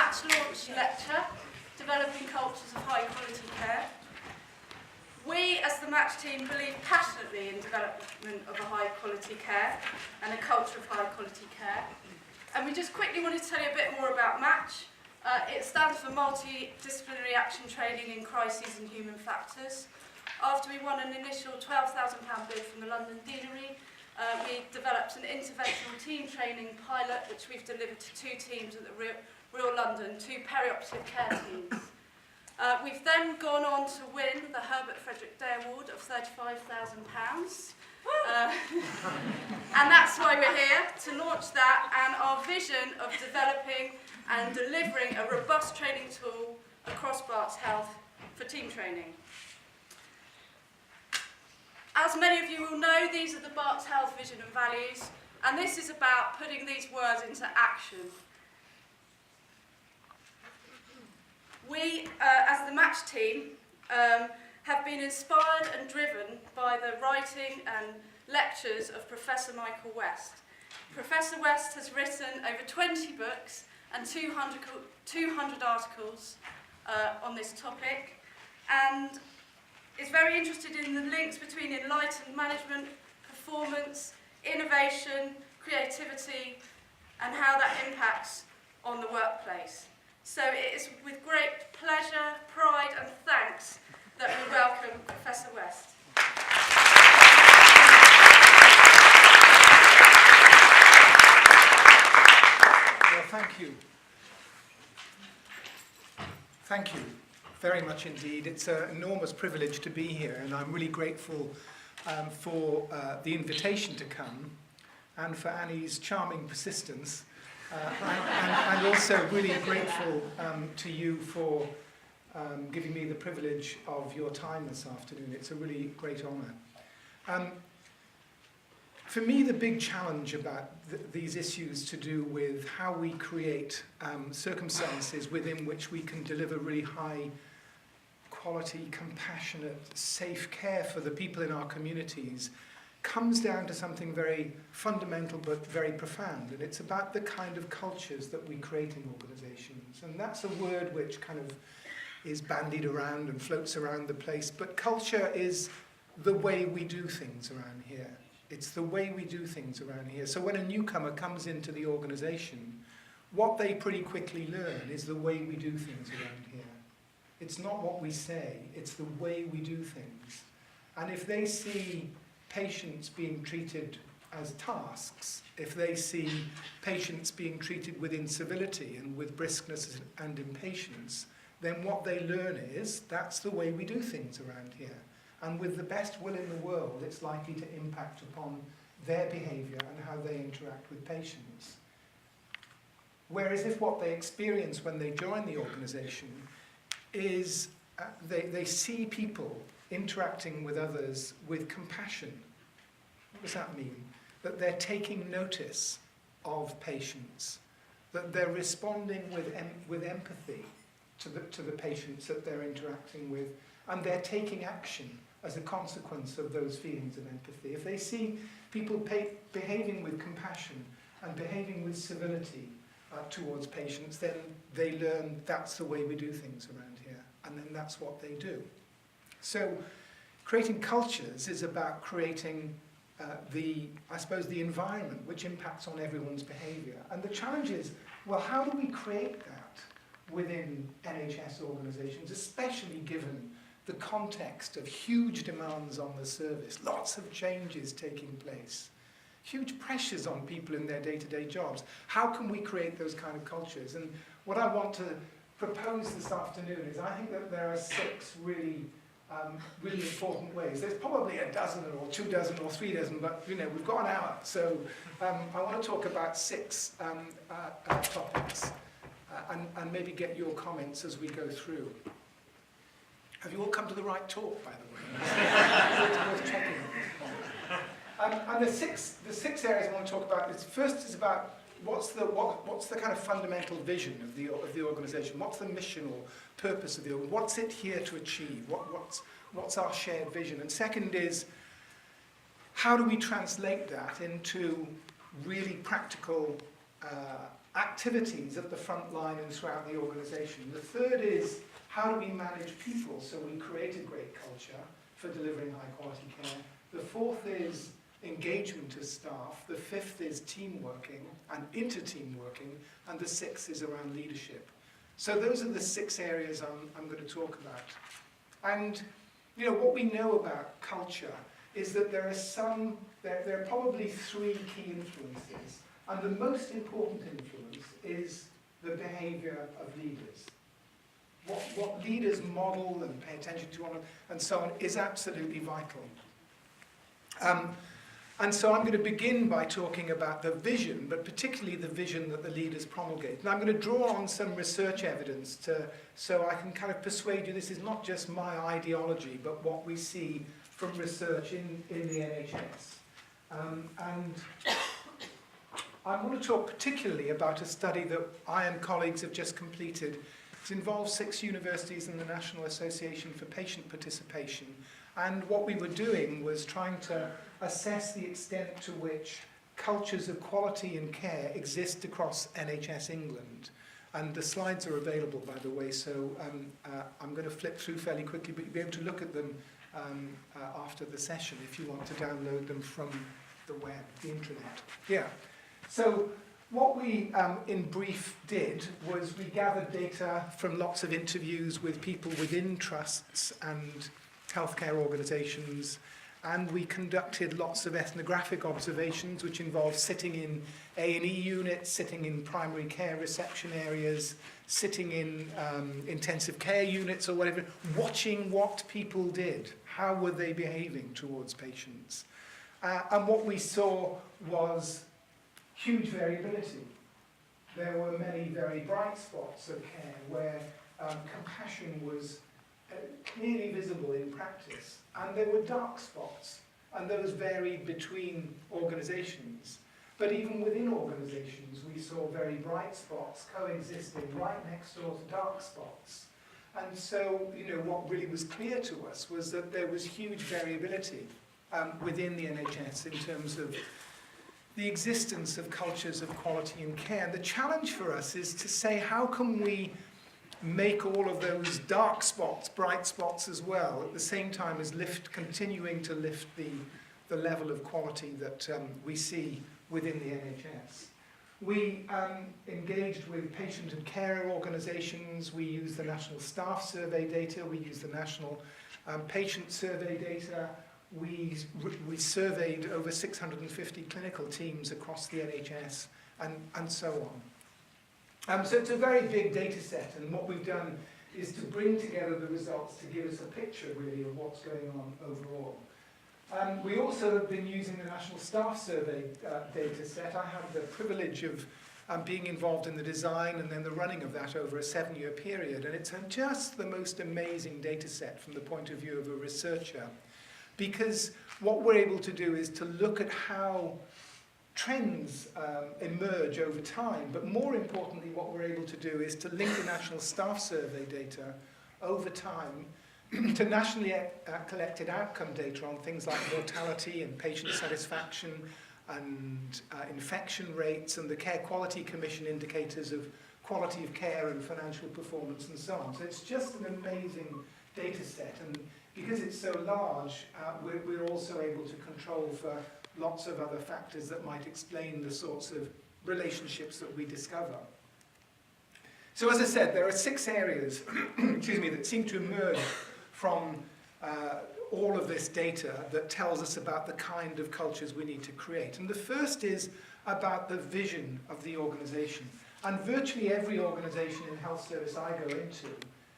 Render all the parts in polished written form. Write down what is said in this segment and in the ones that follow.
match launch lecture, Developing Cultures of High Quality Care. We, as the match team, believe passionately in development of a high quality care and a culture of high quality care. And we just quickly wanted to tell you a bit more about match. It stands for Multidisciplinary Action Training in Crises and Human Factors. After we won an initial £12,000 bid from the London Deanery, we developed an interventional team training pilot, which we've delivered to 2 teams at the Real London, 2 perioperative care teams. We've then gone on to win the Herbert Frederick Day Award of £35,000. And that's why we're here, to launch that and our vision of developing and delivering a robust training tool across Barts Health for team training. As many of you will know, these are the Barts Health vision and values, and this is about putting these words into action. We, as the match team, have been inspired and driven by the writing and lectures of Professor Michael West. Professor West has written over 20 books and 200 articles on this topic, and is very interested in the links between enlightened management, performance, innovation, creativity, and how that impacts on the workplace. So it is with great pleasure, pride and thanks that we welcome Professor West. Well, thank you. Thank you very much indeed. It's an enormous privilege to be here, and I'm really grateful for the invitation to come and for Annie's charming persistence. And also really grateful to you for giving me the privilege of your time this afternoon. It's a really great honour. For me, the big challenge about these issues to do with how we create circumstances within which we can deliver really high quality, compassionate, safe care for the people in our communities comes down to something very fundamental but very profound, and it's about the kind of cultures that we create in organisations. And that's a word which kind of is bandied around and floats around the place, but culture is the way we do things around here. It's the way we do things around here. So when a newcomer comes into the organisation, what they pretty quickly learn is the way we do things around here. It's not what we say, it's the way we do things. And if they see patients being treated as tasks, if they see patients being treated with incivility and with briskness and impatience, then what they learn is that's the way we do things around here. And with the best will in the world, it's likely to impact upon their behaviour and how they interact with patients. Whereas if what they experience when they join the organisation is they see people interacting with others with compassion. What does that mean? That they're taking notice of patients, that they're responding with empathy to the patients that they're interacting with, and they're taking action as a consequence of those feelings of empathy. If they see people behaving with compassion and behaving with civility towards patients, then they learn that's the way we do things around here, and then that's what they do. So creating cultures is about creating the environment which impacts on everyone's behaviour. And the challenge is, well, how do we create that within NHS organisations, especially given the context of huge demands on the service, lots of changes taking place, huge pressures on people in their day-to-day jobs? How can we create those kind of cultures? And what I want to propose this afternoon is I think that there are 6 really important ways. There's probably a dozen or 2 dozen or 3 dozen, but we've got an hour. So I want to talk about 6 topics and maybe get your comments as we go through. Have you all come to the right talk, by the way? It's worth checking. And the six areas I want to talk about is, first is about what's the kind of fundamental vision of the organisation? What's the mission or purpose of the organisation? What's it here to achieve? What's our shared vision? And second is, how do we translate that into really practical activities at the front line and throughout the organisation. The third is how do we manage people so we create a great culture for delivering high quality care. The fourth is engagement of staff. The fifth is team working and inter-team working. And the sixth is around leadership. So those are the 6 areas I'm going to talk about. And you know what we know about culture is that there are probably 3 key influences. And the most important influence is the behaviour of leaders. What leaders model and pay attention to and so on is absolutely vital. And so I'm going to begin by talking about the vision, but particularly the vision that the leaders promulgate. And I'm going to draw on some research evidence so I can kind of persuade you this is not just my ideology, but what we see from research in the NHS. And I want to talk particularly about a study that I and colleagues have just completed. It involves 6 universities and the National Association for Patient Participation. And what we were doing was trying to assess the extent to which cultures of quality and care exist across NHS England. And the slides are available, by the way, so I'm going to flip through fairly quickly, but you'll be able to look at them after the session if you want to download them from the web, the intranet. Yeah. So what we, in brief, did was we gathered data from lots of interviews with people within trusts and healthcare organisations, and we conducted lots of ethnographic observations which involved sitting in A&E units, sitting in primary care reception areas, sitting in intensive care units or whatever, watching what people did. How were they behaving towards patients? And what we saw was huge variability. There were many very bright spots of care where compassion was clearly visible in practice, and there were dark spots, and those varied between organisations. But even within organisations, we saw very bright spots coexisting right next door to dark spots. And so, you know, what really was clear to us was that there was huge variability within the NHS in terms of the existence of cultures of quality and care. And the challenge for us is to say, how can we make all of those dark spots, bright spots as well, at the same time as continuing to lift the level of quality that we see within the NHS. We engaged with patient and carer organisations. We used the National Staff Survey data. We used the National Patient Survey data. We surveyed over 650 clinical teams across the NHS and so on. So it's a very big data set, and what we've done is to bring together the results to give us a picture, really, of what's going on overall. We also have been using the National Staff Survey data set. I have the privilege of being involved in the design and then the running of that over a 7-year period, and it's just the most amazing data set from the point of view of a researcher, because what we're able to do is to look at how trends emerge over time, but more importantly what we're able to do is to link the National Staff Survey data over time to nationally collected outcome data on things like mortality and patient satisfaction and infection rates and the Care Quality Commission indicators of quality of care and financial performance and so on. So it's just an amazing data set, and because it's so large, we're also able to control for lots of other factors that might explain the sorts of relationships that we discover. So as I said, there are 6 areas excuse me, that seem to emerge from all of this data that tells us about the kind of cultures we need to create. And the first is about the vision of the organisation. And virtually every organisation in health service I go into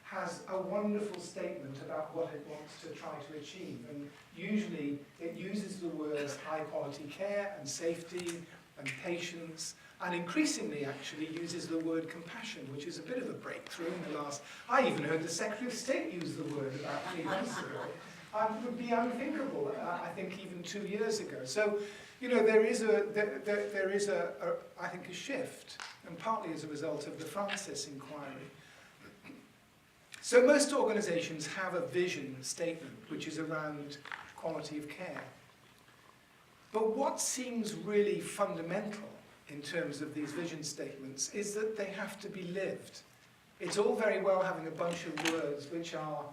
has a wonderful statement about what it wants to try to achieve. And usually it uses the words high quality care and safety and patience, and increasingly actually uses the word compassion, which is a bit of a breakthrough in the last... I even heard the Secretary of State use the word about 3 months ago. It would be unthinkable, I think, even 2 years ago. So, you know, there is I think, a shift, and partly as a result of the Francis inquiry. So most organisations have a vision statement which is around quality of care. But what seems really fundamental in terms of these vision statements is that they have to be lived. It's all very well having a bunch of words which are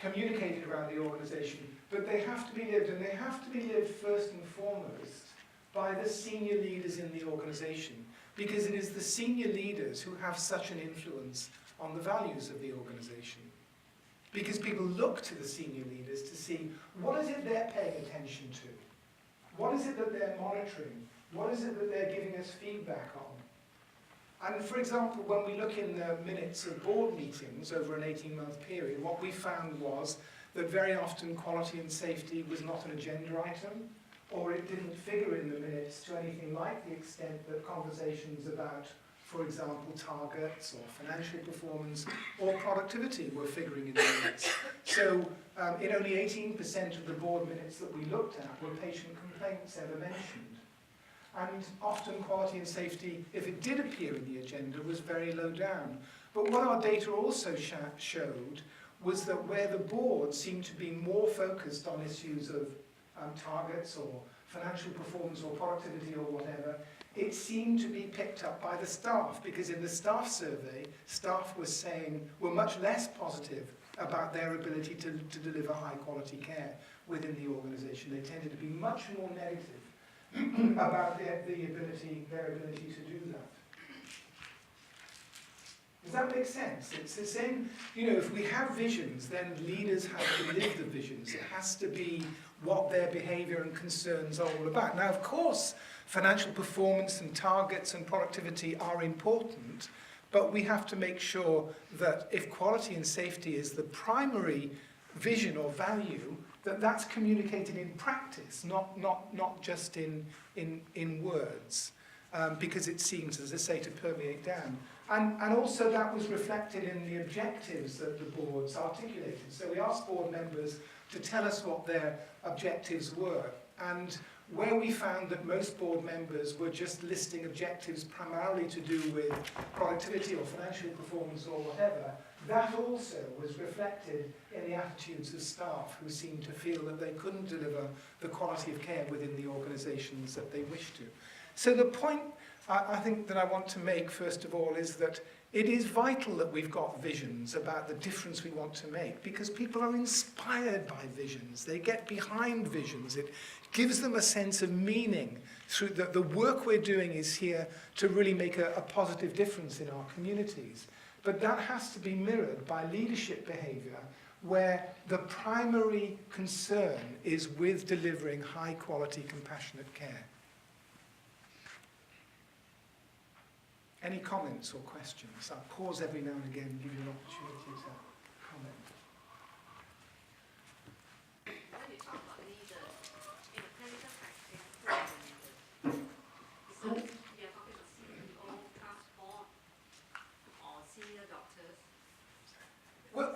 communicated around the organisation, but they have to be lived, and they have to be lived first and foremost by the senior leaders in the organisation, because it is the senior leaders who have such an influence on the values of the organisation. Because people look to the senior leaders to see what is it they're paying attention to, what is it that they're monitoring, what is it that they're giving us feedback on. And for example, when we look in the minutes of board meetings over an 18-month period, what we found was that very often quality and safety was not an agenda item, or it didn't figure in the minutes to anything like the extent that conversations about, for example, targets or financial performance or productivity were figuring in the minutes. So in only 18% of the board minutes that we looked at were patient complaints ever mentioned. And often quality and safety, if it did appear in the agenda, was very low down. But what our data also showed was that where the board seemed to be more focused on issues of targets or financial performance or productivity or whatever, it seemed to be picked up by the staff, because in the staff survey, staff were much less positive about their ability to deliver high quality care within the organisation. They tended to be much more negative about their ability to do that. Does that make sense? It's the same, if we have visions, then leaders have to live the visions. It has to be what their behaviour and concerns are all about. Now, of course, financial performance and targets and productivity are important, but we have to make sure that if quality and safety is the primary vision or value, that's communicated in practice, not just in words, because it seems, as I say, to permeate down. And also that was reflected in the objectives that the boards articulated. So we asked board members to tell us what their objectives were. And where we found that most board members were just listing objectives primarily to do with productivity or financial performance or whatever, that also was reflected in the attitudes of staff who seemed to feel that they couldn't deliver the quality of care within the organisations that they wished to. So the point I think that I want to make, first of all, is that it is vital that we've got visions about the difference we want to make, because people are inspired by visions. They get behind visions. It gives them a sense of meaning through that the work we're doing is here to really make a positive difference in our communities. But that has to be mirrored by leadership behaviour where the primary concern is with delivering high quality, compassionate care. Any comments or questions? I'll pause every now and again and give you an opportunity to comment. When you talk about leaders in a clinical practice, so you're talking about CEO, transport, or senior doctors. Well,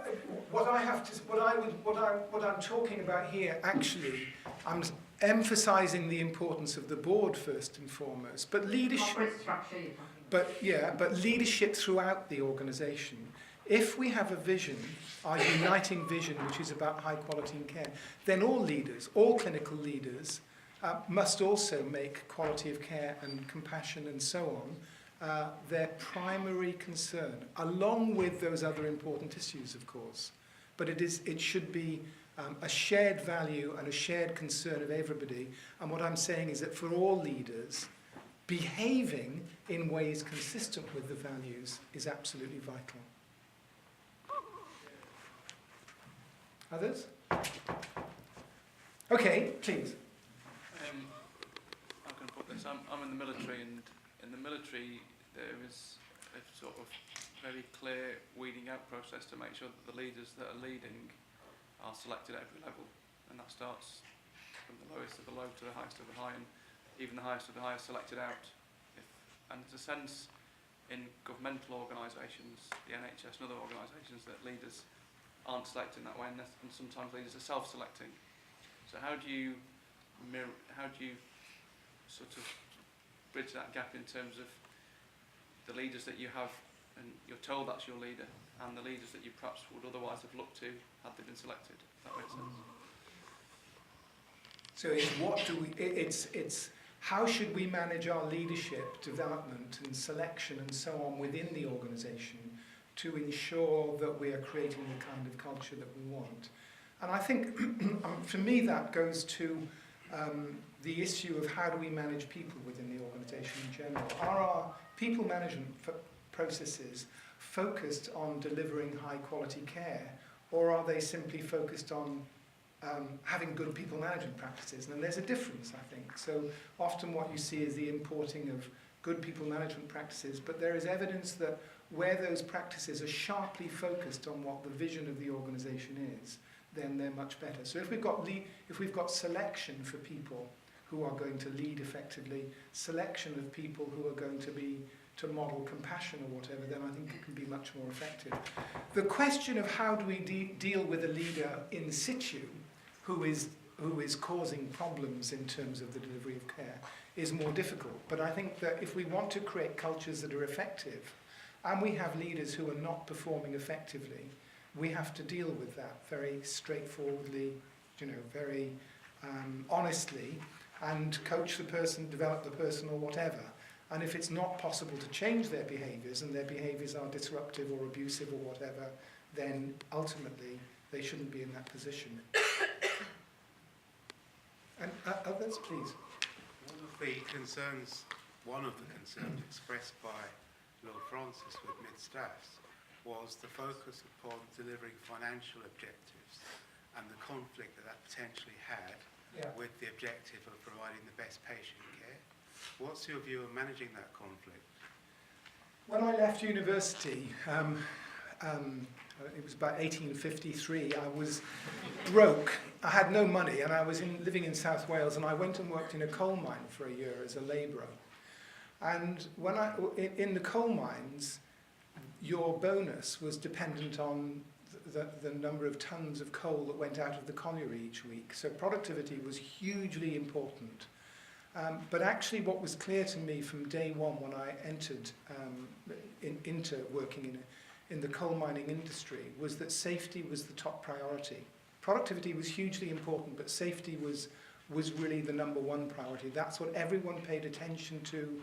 what I'm talking about here, actually, I'm emphasising the importance of the board first and foremost, but leadership. Corporate structure you're talking about. But leadership throughout the organisation. If we have a vision, our uniting vision, which is about high quality and care, then all leaders, all clinical leaders, must also make quality of care and compassion and so on their primary concern, along with those other important issues, of course. But it should be a shared value and a shared concern of everybody. And what I'm saying is that for all leaders, behaving in ways consistent with the values is absolutely vital. Others? Okay, please. I can put this. I'm in the military, and in the military there is a sort of very clear weeding out process to make sure that the leaders that are leading are selected at every level, and that starts from the lowest of the low to the highest of the high, and even the highest of the high is selected out. And there's a sense in governmental organisations, the NHS and other organisations, that leaders aren't selected in that way, and sometimes leaders are self-selecting. So how do you sort of bridge that gap in terms of the leaders that you have and you're told that's your leader, and the leaders that you perhaps would otherwise have looked to had they been selected? If that makes sense. So it's how should we manage our leadership, development and selection and so on within the organisation to ensure that we are creating the kind of culture that we want. And I think, for me, that goes to the issue of how do we manage people within the organisation in general. Are our people management processes focused on delivering high quality care, or are they simply focused on having good people management practices? And there's a difference, I think. So often what you see is the importing of good people management practices, but there is evidence that where those practices are sharply focused on what the vision of the organisation is, then they're much better. So if we've got selection for people who are going to lead effectively, selection of people who are going to model compassion or whatever, then I think it can be much more effective. The question of how do we deal with a leader in situ who is causing problems in terms of the delivery of care is more difficult. But I think that if we want to create cultures that are effective, and we have leaders who are not performing effectively, we have to deal with that very straightforwardly, very honestly, and coach the person, develop the person, or whatever. And if it's not possible to change their behaviours, and their behaviours are disruptive or abusive or whatever, then ultimately they shouldn't be in that position. And others, please. One of the concerns expressed by Lord Francis with mid-staffs was the focus upon delivering financial objectives and the conflict that potentially had with the objective of providing the best patient care. What's your view on managing that conflict? When I left university, it was about 1853, I was broke. I had no money, and I was living in South Wales, and I went and worked in a coal mine for a year as a labourer. And in the coal mines, your bonus was dependent on the number of tons of coal that went out of the colliery each week. So productivity was hugely important. But actually what was clear to me from day one when I entered into working in the coal mining industry was that safety was the top priority. Productivity was hugely important, but safety was really the number one priority. That's what everyone paid attention to,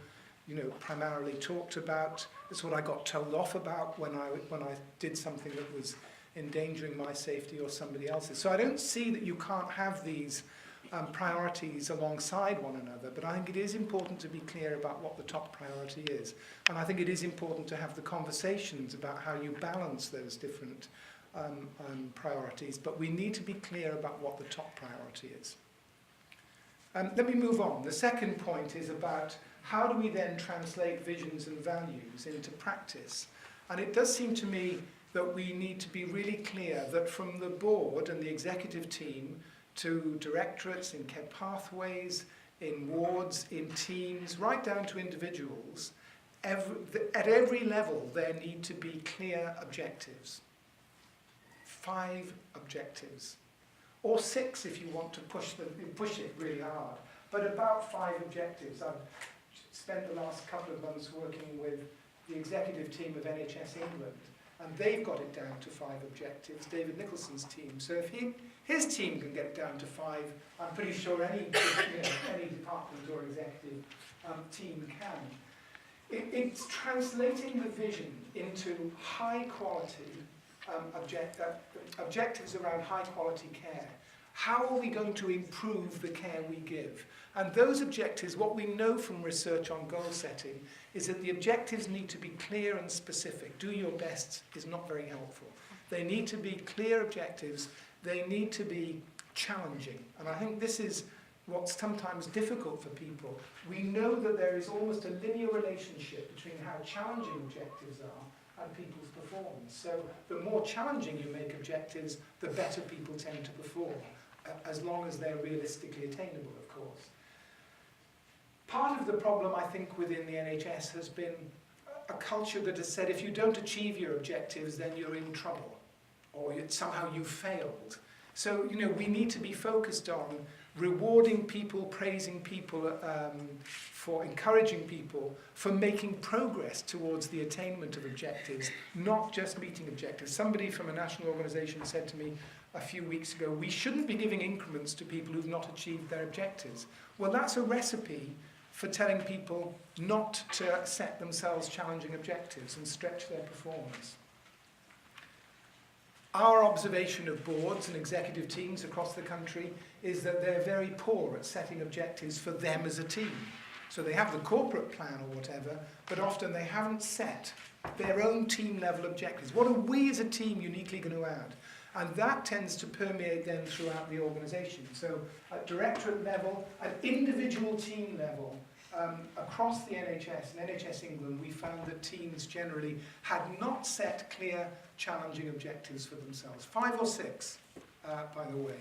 primarily talked about. It's what I got told off about when I did something that was endangering my safety or somebody else's. So I don't see that you can't have these priorities alongside one another, but I think it is important to be clear about what the top priority is. And I think it is important to have the conversations about how you balance those different priorities, but we need to be clear about what the top priority is. Let me move on. The second point is about how do we then translate visions and values into practice? And it does seem to me that we need to be really clear that from the board and the executive team to directorates, in care pathways, in wards, in teams, right down to individuals, at every level there need to be clear objectives. 5 objectives. Or 6 if you want to push it really hard. But about 5 objectives. I've spent the last couple of months working with the executive team of NHS England, and they've got it down to 5 objectives, David Nicholson's team. So if his team can get it down to 5, I'm pretty sure any department or executive team can. It's translating the vision into high quality objectives around high quality care. How are we going to improve the care we give? And those objectives, what we know from research on goal setting, is that the objectives need to be clear and specific. Do your best is not very helpful. They need to be clear objectives. They need to be challenging. And I think this is what's sometimes difficult for people. We know that there is almost a linear relationship between how challenging objectives are and people's performance. So the more challenging you make objectives, the better people tend to perform, as long as they're realistically attainable, of course. Part of the problem, I think, within the NHS has been a culture that has said if you don't achieve your objectives, then you're in trouble, or somehow you failed. So, we need to be focused on rewarding people, praising people, for encouraging people, for making progress towards the attainment of objectives, not just meeting objectives. Somebody from a national organisation said to me, a few weeks ago, we shouldn't be giving increments to people who've not achieved their objectives. Well, that's a recipe for telling people not to set themselves challenging objectives and stretch their performance. Our observation of boards and executive teams across the country is that they're very poor at setting objectives for them as a team. So they have the corporate plan or whatever, but often they haven't set their own team level objectives. What are we as a team uniquely going to add? And that tends to permeate then throughout the organisation. So at directorate level, at individual team level, across the NHS and NHS England, we found that teams generally had not set clear, challenging objectives for themselves. 5 or 6, by the way.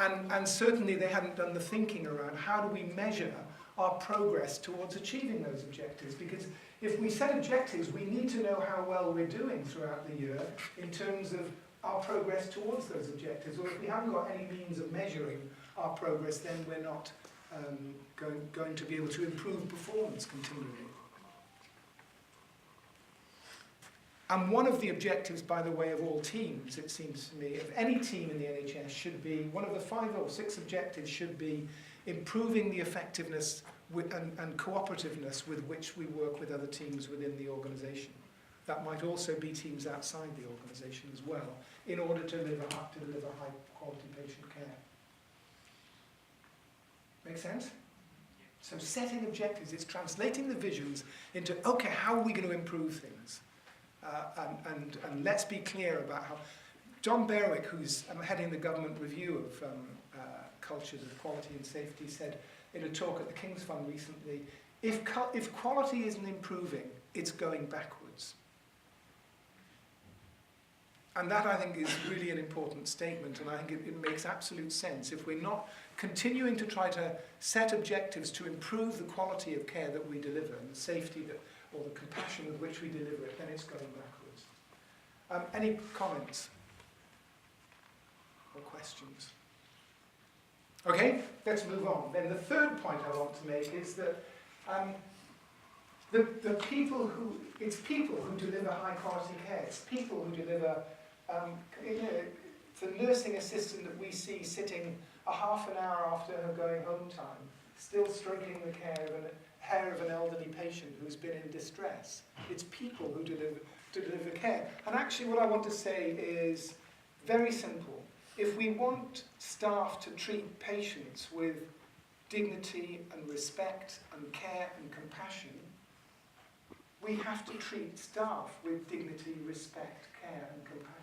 And certainly they hadn't done the thinking around how do we measure our progress towards achieving those objectives. Because if we set objectives, we need to know how well we're doing throughout the year in terms of our progress towards those objectives. Or if we haven't got any means of measuring our progress, then we're not going to be able to improve performance continually. And one of the objectives, by the way, of all teams, it seems to me, of any team in the NHS should be, one of the 5 or 6 objectives should be improving the effectiveness and cooperativeness with which we work with other teams within the organisation. That might also be teams outside the organisation as well, in order to deliver high quality patient care. Make sense? So setting objectives, it's translating the visions into, okay, how are we going to improve things? And let's be clear about how... John Berwick, who's heading the government review of cultures of quality and safety, said in a talk at the King's Fund recently, if quality isn't improving, it's going backwards. And that, I think, is really an important statement, and I think it makes absolute sense. If we're not continuing to try to set objectives to improve the quality of care that we deliver and the safety or the compassion with which we deliver it, then it's going backwards. Any comments or questions? Okay, let's move on. Then the third point I want to make is that it's people who deliver high quality care. It's people who deliver, the nursing assistant that we see sitting a half an hour after her going home time, still stroking the hair of an elderly patient who's been in distress. It's people who deliver care. And actually what I want to say is very simple. If we want staff to treat patients with dignity and respect and care and compassion, we have to treat staff with dignity, respect, care and compassion.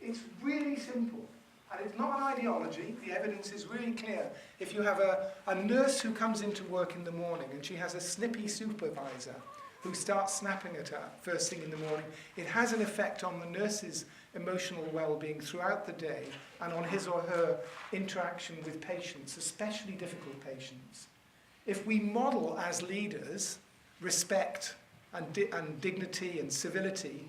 It's really simple. And it's not an ideology. The evidence is really clear. If you have a nurse who comes into work in the morning and she has a snippy supervisor who starts snapping at her first thing in the morning, it has an effect on the nurse's emotional well-being throughout the day and on his or her interaction with patients, especially difficult patients. If we model as leaders respect and dignity and civility,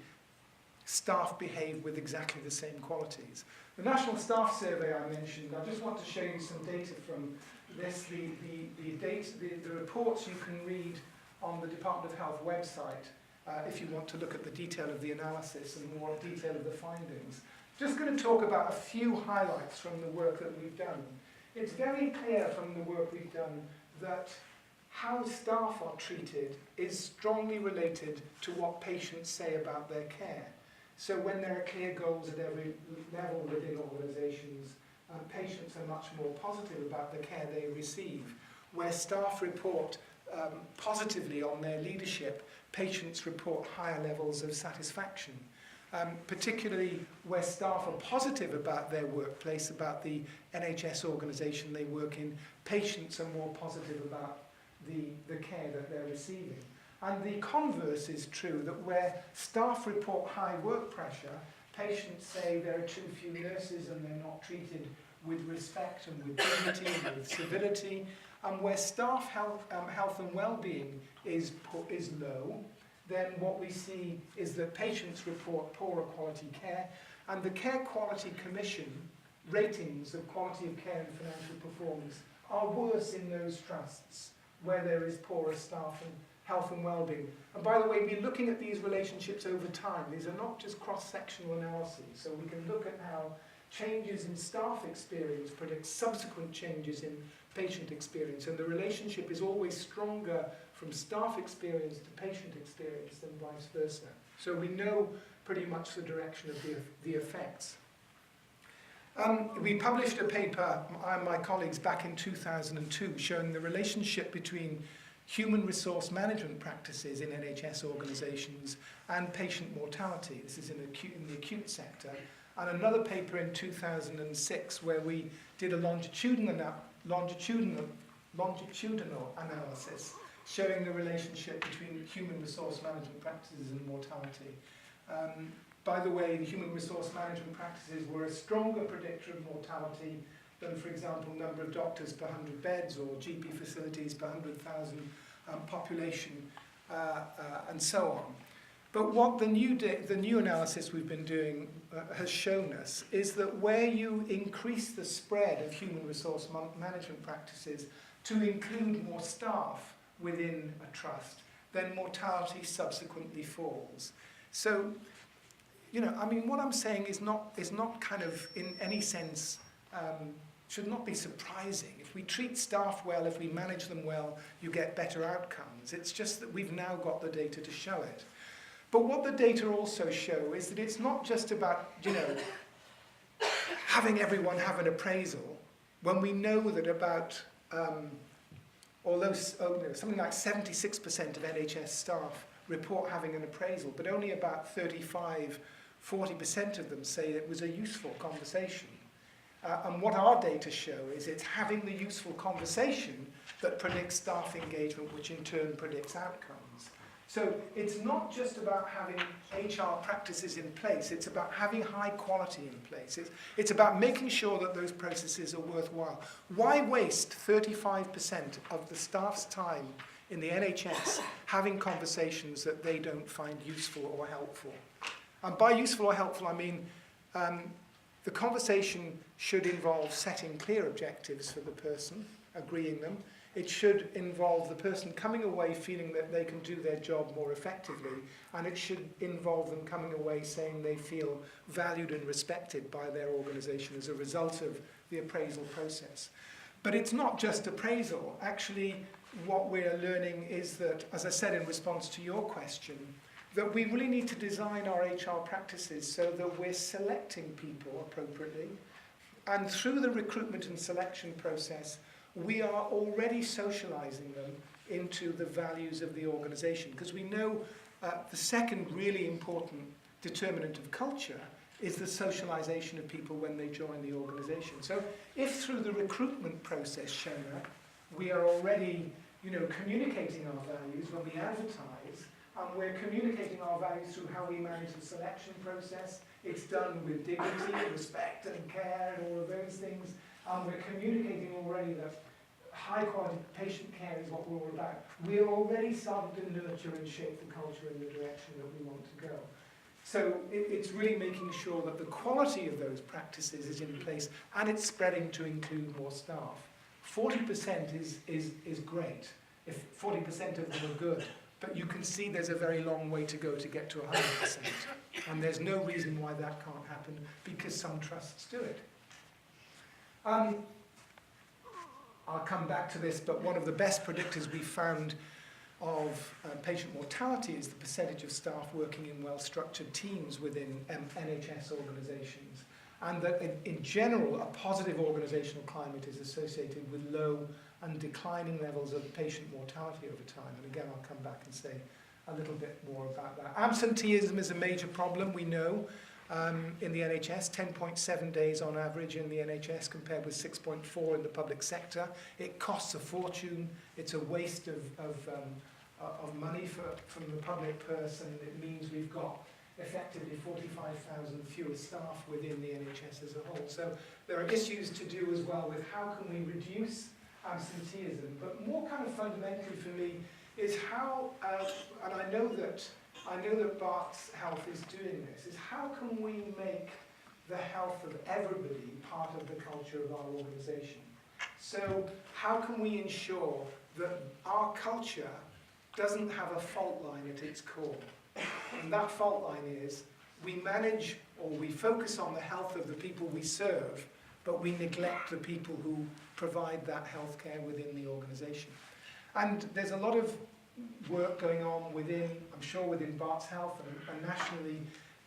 staff behave with exactly the same qualities. The National Staff Survey I mentioned, I just want to show you some data from this. The reports you can read on the Department of Health website if you want to look at the detail of the analysis and more detail of the findings. Just going to talk about a few highlights from the work that we've done. It's very clear from the work we've done that how staff are treated is strongly related to what patients say about their care. So when there are clear goals at every level within organisations, patients are much more positive about the care they receive. Where staff report positively on their leadership, patients report higher levels of satisfaction. Particularly where staff are positive about their workplace, about the NHS organisation they work in, patients are more positive about the care that they're receiving. And the converse is true, that where staff report high work pressure, patients say there are too few nurses and they're not treated with respect and with dignity and with civility. And where staff health and well-being is low, then what we see is that patients report poorer quality care, and the Care Quality Commission ratings of quality of care and financial performance are worse in those trusts where there is poorer staff and health and well-being. And by the way, we're looking at these relationships over time. These are not just cross-sectional analyses, so we can look at how changes in staff experience predict subsequent changes in patient experience, and the relationship is always stronger from staff experience to patient experience than vice versa. So we know pretty much the direction of the effects. We published a paper, I and my colleagues, back in 2002, showing the relationship between human resource management practices in NHS organisations and patient mortality. This is in the acute sector. And another paper in 2006 where we did a longitudinal analysis showing the relationship between human resource management practices and mortality. By the way, the human resource management practices were a stronger predictor of mortality than, for example, number of doctors per 100 beds or GP facilities per 100,000 population, and so on. But what the new analysis we've been doing has shown us is that where you increase the spread of human resource management practices to include more staff within a trust, then mortality subsequently falls. So, you know, I mean, what I'm saying is not kind of in any sense, should not be surprising. If we treat staff well, if we manage them well, you get better outcomes. It's just that we've now got the data to show it. But what the data also show is that it's not just about, you know, having everyone have an appraisal, when we know that about, something like 76% of NHS staff report having an appraisal, but only about 40% of them say it was a useful conversation. And what our data show is it's having the useful conversation that predicts staff engagement, which in turn predicts outcomes. So it's not just about having HR practices in place, it's about having high quality in place. It's about making sure that those processes are worthwhile. Why waste 35% of the staff's time in the NHS having conversations that they don't find useful or helpful? And by useful or helpful, I mean the conversation should involve setting clear objectives for the person, agreeing them. It should involve the person coming away feeling that they can do their job more effectively, and it should involve them coming away saying they feel valued and respected by their organisation as a result of the appraisal process. But it's not just appraisal. Actually, what we're learning is that, as I said in response to your question, that we really need to design our HR practices so that we're selecting people appropriately, and through the recruitment and selection process, we are already socializing them into the values of the organization. Because we know the second really important determinant of culture is the socialization of people when they join the organization. So if through the recruitment process, Shona, we are already, you know, communicating our values when we advertise, and we're communicating our values through how we manage the selection process. It's done with dignity, respect and care and all of those things. And we're communicating already that high quality patient care is what we're all about. We're already starting to nurture and shape the culture in the direction that we want to go. So it's really making sure that the quality of those practices is in place and it's spreading to include more staff. 40% is great if 40% of them are good. But you can see there's a very long way to go to get to 100%. And there's no reason why that can't happen because some trusts do it. I'll come back to this, but one of the best predictors we found of patient mortality is the percentage of staff working in well-structured teams within NHS organisations. And that in general, a positive organisational climate is associated with low and declining levels of patient mortality over time. And again, I'll come back and say a little bit more about that. Absenteeism is a major problem, we know, in the NHS, 10.7 days on average in the NHS compared with 6.4 in the public sector. It costs a fortune. It's a waste of money from the public purse, and it means we've got effectively 45,000 fewer staff within the NHS as a whole. So there are issues to do as well with how can we reduce absenteeism, but more kind of fundamentally for me is how, and I know that Barts Health is doing this, is how can we make the health of everybody part of the culture of our organisation? So how can we ensure that our culture doesn't have a fault line at its core? And that fault line is we manage or we focus on the health of the people we serve, but we neglect the people who provide that healthcare within the organisation. And there's a lot of work going on within, I'm sure within Barts Health and nationally,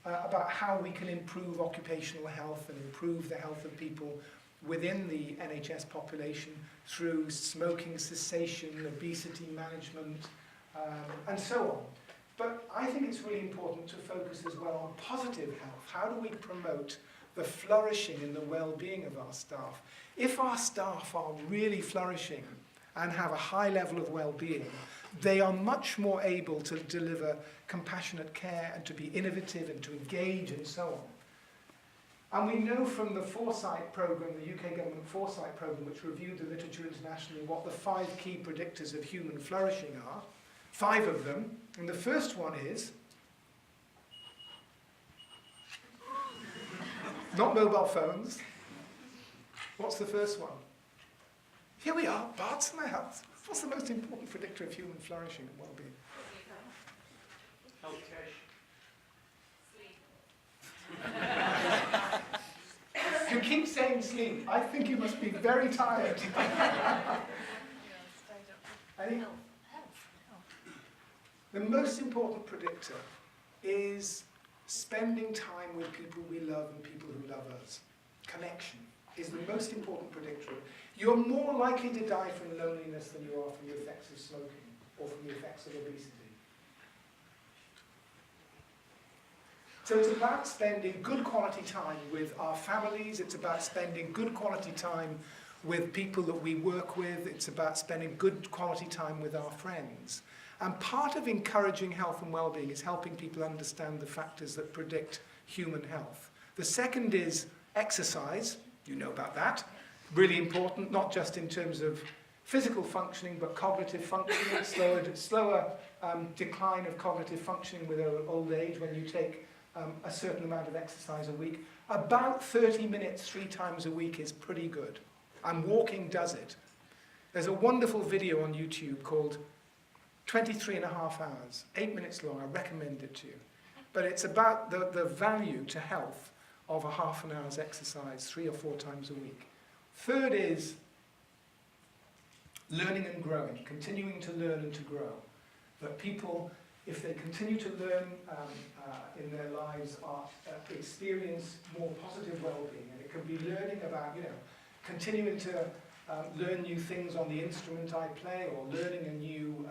about how we can improve occupational health and improve the health of people within the NHS population through smoking cessation, obesity management, and so on. But I think it's really important to focus as well on positive health. How do we promote the flourishing and the well-being of our staff? If our staff are really flourishing and have a high level of well-being, they are much more able to deliver compassionate care and to be innovative and to engage and so on. And we know from the Foresight programme, the UK government Foresight programme, which reviewed the literature internationally, what the 5 key predictors of human flourishing are. 5 of them. And the first one is not mobile phones. What's the first one? Here we are, Barts in the house. What's the most important predictor of human flourishing and well-being? Sleep. You keep saying sleep. I think you must be very tired. Any? The most important predictor is spending time with people we love and people who love us. Connection is the most important predictor. You're more likely to die from loneliness than you are from the effects of smoking or from the effects of obesity. So it's about spending good quality time with our families, it's about spending good quality time with people that we work with, it's about spending good quality time with our friends. And part of encouraging health and well-being is helping people understand the factors that predict human health. The second is exercise. You know about that. Really important, not just in terms of physical functioning, but cognitive functioning, slower decline of cognitive functioning with old age when you take a certain amount of exercise a week. About 30 minutes 3 times a week is pretty good. And walking does it. There's a wonderful video on YouTube called 23 and a half hours, 8 minutes long. I recommend it to you. But it's about the value to health of a half an hour's exercise 3 or 4 times a week. Third is learning and growing, continuing to learn and to grow. That people, if they continue to learn in their lives, experience more positive well-being. And it can be learning about, continuing to learn new things on the instrument I play, or learning a new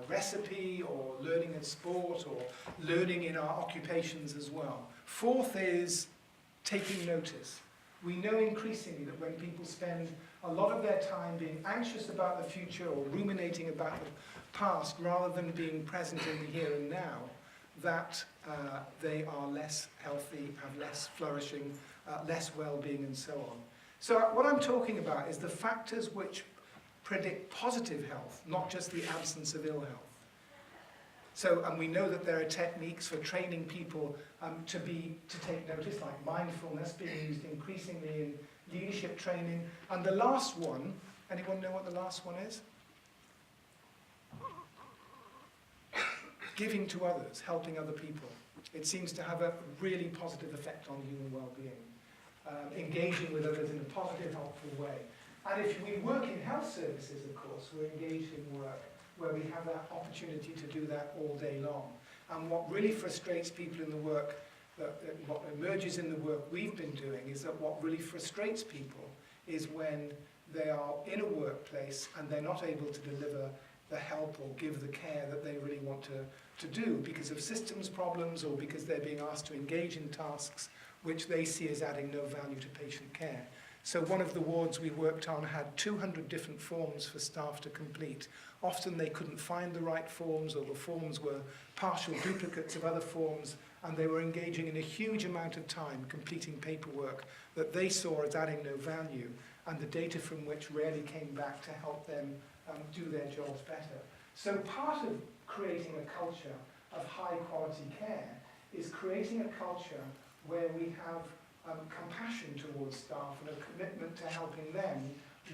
recipe, or learning in sport, or learning in our occupations as well. Fourth is taking notice. We know increasingly that when people spend a lot of their time being anxious about the future or ruminating about the past rather than being present in the here and now, that they are less healthy, have less flourishing, less well-being and so on. So what I'm talking about is the factors which predict positive health, not just the absence of ill health. So, and we know that there are techniques for training people to take notice, like mindfulness being used increasingly in leadership training. And the last one, anyone know what the last one is? Giving to others, helping other people. It seems to have a really positive effect on human well-being. Engaging with others in a positive, helpful way. And if we work in health services, of course, we're engaged in work where we have that opportunity to do that all day long. And what really frustrates people in the work, what emerges in the work we've been doing, is that what really frustrates people is when they are in a workplace and they're not able to deliver the help or give the care that they really want to do because of systems problems or because they're being asked to engage in tasks which they see as adding no value to patient care. So one of the wards we worked on had 200 different forms for staff to complete. Often they couldn't find the right forms, or the forms were partial duplicates of other forms, and they were engaging in a huge amount of time completing paperwork that they saw as adding no value, and the data from which rarely came back to help them do their jobs better. So part of creating a culture of high quality care is creating a culture where we have compassion towards staff and a commitment to helping them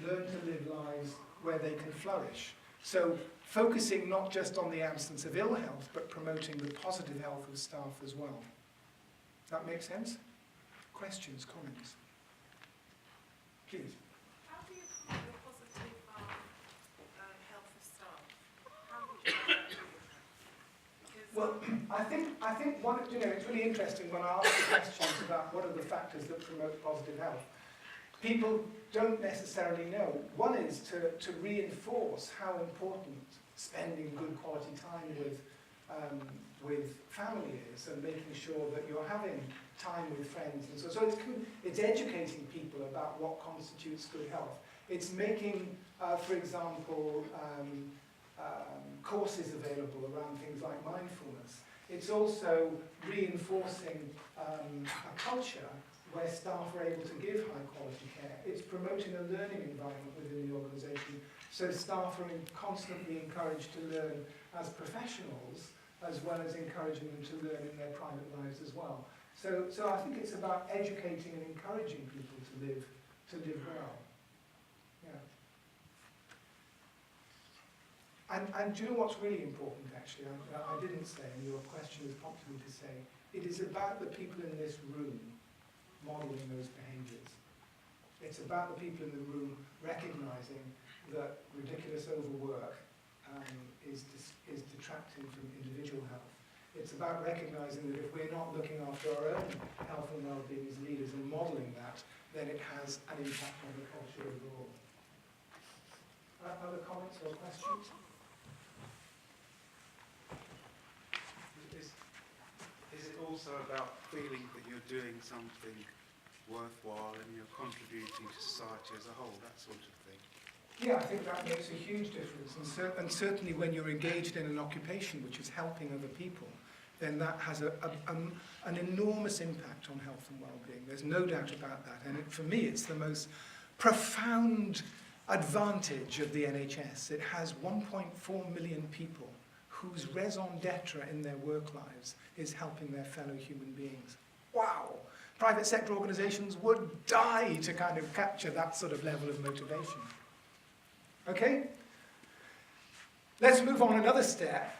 learn to live lives where they can flourish. So focusing not just on the absence of ill health, but promoting the positive health of staff as well. that make sense? Questions, comments? Please. How do you promote a positive health of staff? How would you do that? Because Well, I think one, it's really interesting when I ask the questions about what are the factors that promote positive health. People don't necessarily know. One is to reinforce how important spending good quality time with family is, and making sure that you're having time with friends. And so it's educating people about what constitutes good health. It's making, for example, courses available around things like mindfulness. It's also reinforcing a culture where staff are able to give high quality care. It's promoting a learning environment within the organisation, so staff are constantly encouraged to learn as professionals, as well as encouraging them to learn in their private lives as well. So I think it's about educating and encouraging people to live well. Yeah. And do you know what's really important, actually? I didn't say, and your question has prompted me to say, it is about the people in this room modelling those behaviours. It's about the people in the room recognising that ridiculous overwork is detracting from individual health. It's about recognising that if we're not looking after our own health and well-being as leaders and modelling that, then it has an impact on the culture overall. Other comments or questions? Is it also about feeling that you're doing something worthwhile and you're contributing to society as a whole, that sort of thing? Yeah, I think that makes a huge difference. And certainly when you're engaged in an occupation which is helping other people, then that has an enormous impact on health and well-being. There's no doubt about that. And for me, it's the most profound advantage of the NHS. It has 1.4 million people whose raison d'etre in their work lives is helping their fellow human beings. Wow! Private sector organisations would die to kind of capture that sort of level of motivation. Okay? Let's move on another step.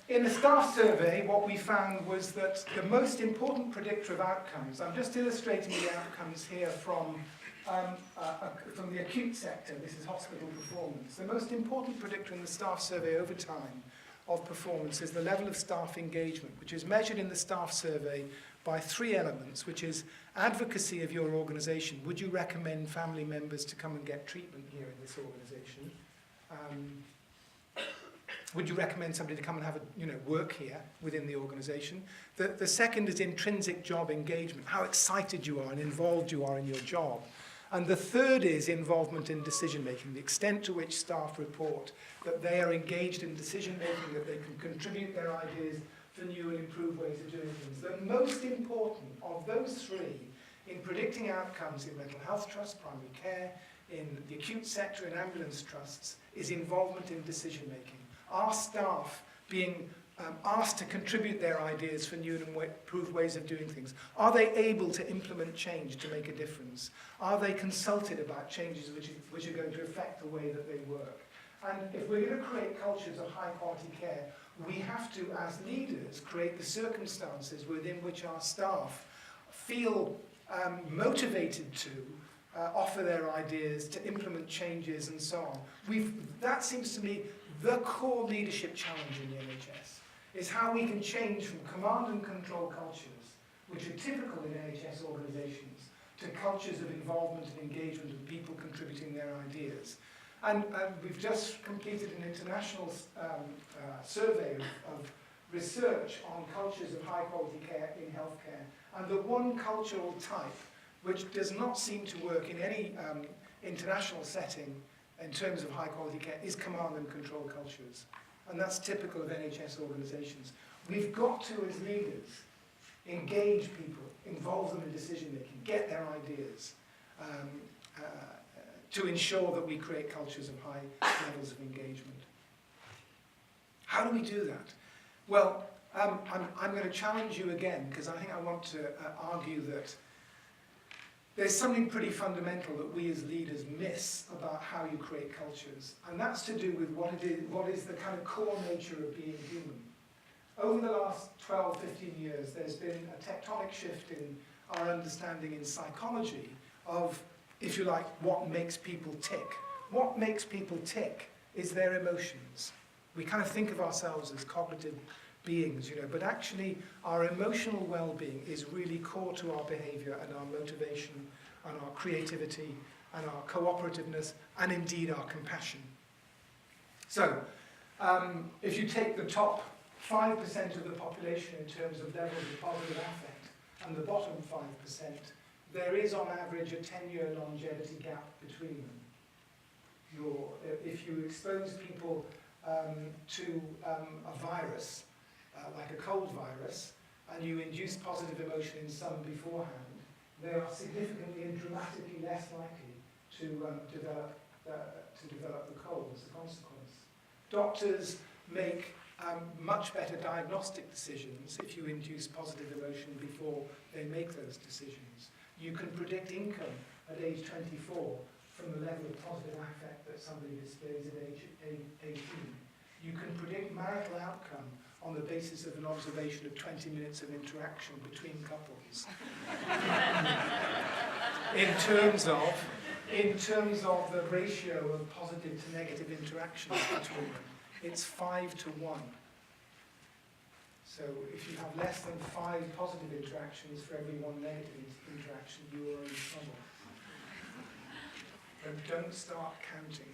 In the staff survey, what we found was that the most important predictor of outcomes, I'm just illustrating the outcomes here from the acute sector, this is hospital performance. The most important predictor in the staff survey over time of performance is the level of staff engagement, which is measured in the staff survey by 3 elements, which is advocacy of your organisation. Would you recommend family members to come and get treatment here in this organisation? Would you recommend somebody to come and have work here within the organisation? The second is intrinsic job engagement, how excited you are and involved you are in your job. And the third is involvement in decision-making, the extent to which staff report that they are engaged in decision-making, that they can contribute their ideas for new and improved ways of doing things. The most important of those 3 in predicting outcomes in mental health trusts, primary care, in the acute sector, in ambulance trusts, is involvement in decision-making. Are staff being asked to contribute their ideas for new and improved ways of doing things? Are they able to implement change to make a difference? Are they consulted about changes which are going to affect the way that they work? And if we're going to create cultures of high quality care, we have to, as leaders, create the circumstances within which our staff feel motivated to offer their ideas, to implement changes and so on. That seems to me the core leadership challenge in the NHS, is how we can change from command and control cultures, which are typical in NHS organisations, to cultures of involvement and engagement of people contributing their ideas. And we've just completed an international survey of research on cultures of high quality care in healthcare. And the one cultural type which does not seem to work in any international setting in terms of high quality care is command and control cultures. And that's typical of NHS organisations. We've got to, as leaders, engage people, involve them in decision making, get their ideas, to ensure that we create cultures of high levels of engagement. How do we do that? Well, I'm going to challenge you again, because I think I want to argue that there's something pretty fundamental that we as leaders miss about how you create cultures, and that's to do with what is the kind of core nature of being human. Over the last 12, 15 years, there's been a tectonic shift in our understanding in psychology of, if you like, what makes people tick. What makes people tick is their emotions. We kind of think of ourselves as cognitive beings, you know, but actually our emotional well-being is really core to our behavior and our motivation and our creativity and our cooperativeness and indeed our compassion. So, if you take the top 5% of the population in terms of levels of positive affect and the bottom 5%, there is on average a 10-year longevity gap between them. If you expose people to a virus, like a cold virus, and you induce positive emotion in some beforehand, they are significantly and dramatically less likely to develop the cold as a consequence. Doctors make much better diagnostic decisions if you induce positive emotion before they make those decisions. You can predict income at age 24 from the level of positive affect that somebody displays at age 18. You can predict marital outcome on the basis of an observation of 20 minutes of interaction between couples. in terms of the ratio of positive to negative interactions between them, it's 5 to 1. So if you have less than 5 positive interactions for every 1 negative interaction, you are in trouble. And don't start counting.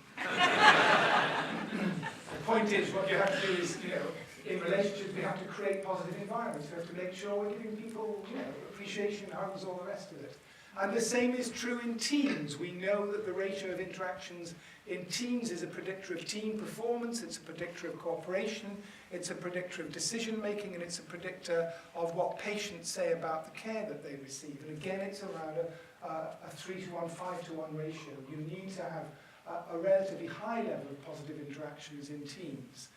The point is, what you have to do is, you know, in relationships, we have to create positive environments. We have to make sure we're giving people, you know, appreciation, hugs, all the rest of it. And the same is true in teams. We know that the ratio of interactions in teams is a predictor of team performance, it's a predictor of cooperation, it's a predictor of decision making, and it's a predictor of what patients say about the care that they receive. And again, it's around a 3 to 1, 5 to 1 ratio. You need to have a relatively high level of positive interactions in teams.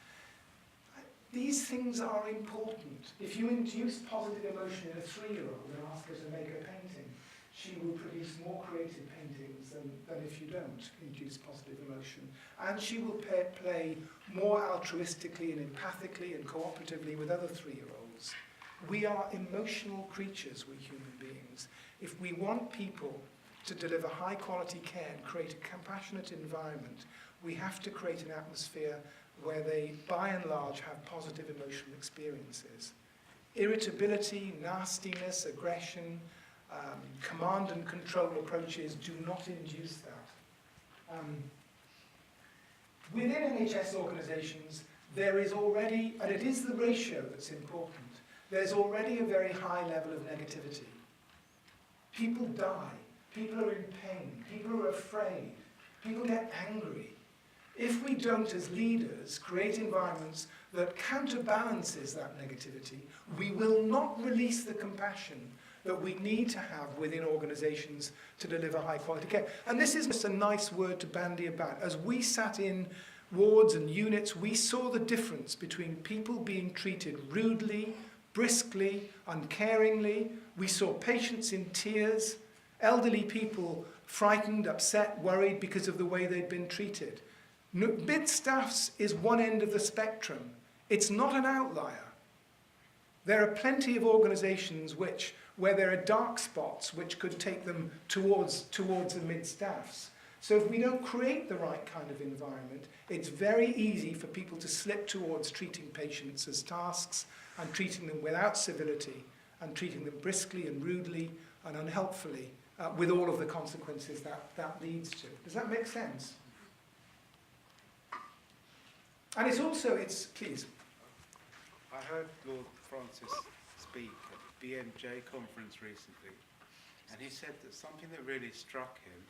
These things are important. If you induce positive emotion in a 3-year-old and ask her to make a painting, she will produce more creative paintings than if you don't induce positive emotion. And she will play more altruistically and empathically and cooperatively with other 3-year-olds. We are emotional creatures, we human beings. If we want people to deliver high quality care and create a compassionate environment, we have to create an atmosphere where they, by and large, have positive emotional experiences. Irritability, nastiness, aggression, command and control approaches do not induce that. Within NHS organisations, there is already, and it is the ratio that's important, there's already a very high level of negativity. People die, people are in pain, people are afraid, people get angry. If we don't, as leaders, create environments that counterbalances that negativity, we will not release the compassion that we need to have within organisations to deliver high quality care. And this is just a nice word to bandy about. As we sat in wards and units, we saw the difference between people being treated rudely, briskly, uncaringly. We saw patients in tears, elderly people frightened, upset, worried because of the way they'd been treated. Mid-staffs is one end of the spectrum. It's not an outlier. There are plenty of organisations where there are dark spots which could take them towards the mid-staffs. So if we don't create the right kind of environment, it's very easy for people to slip towards treating patients as tasks and treating them without civility and treating them briskly and rudely and unhelpfully with all of the consequences that leads to. Does that make sense? And please. I heard Lord Francis speak at the BMJ conference recently, and he said that something that really struck him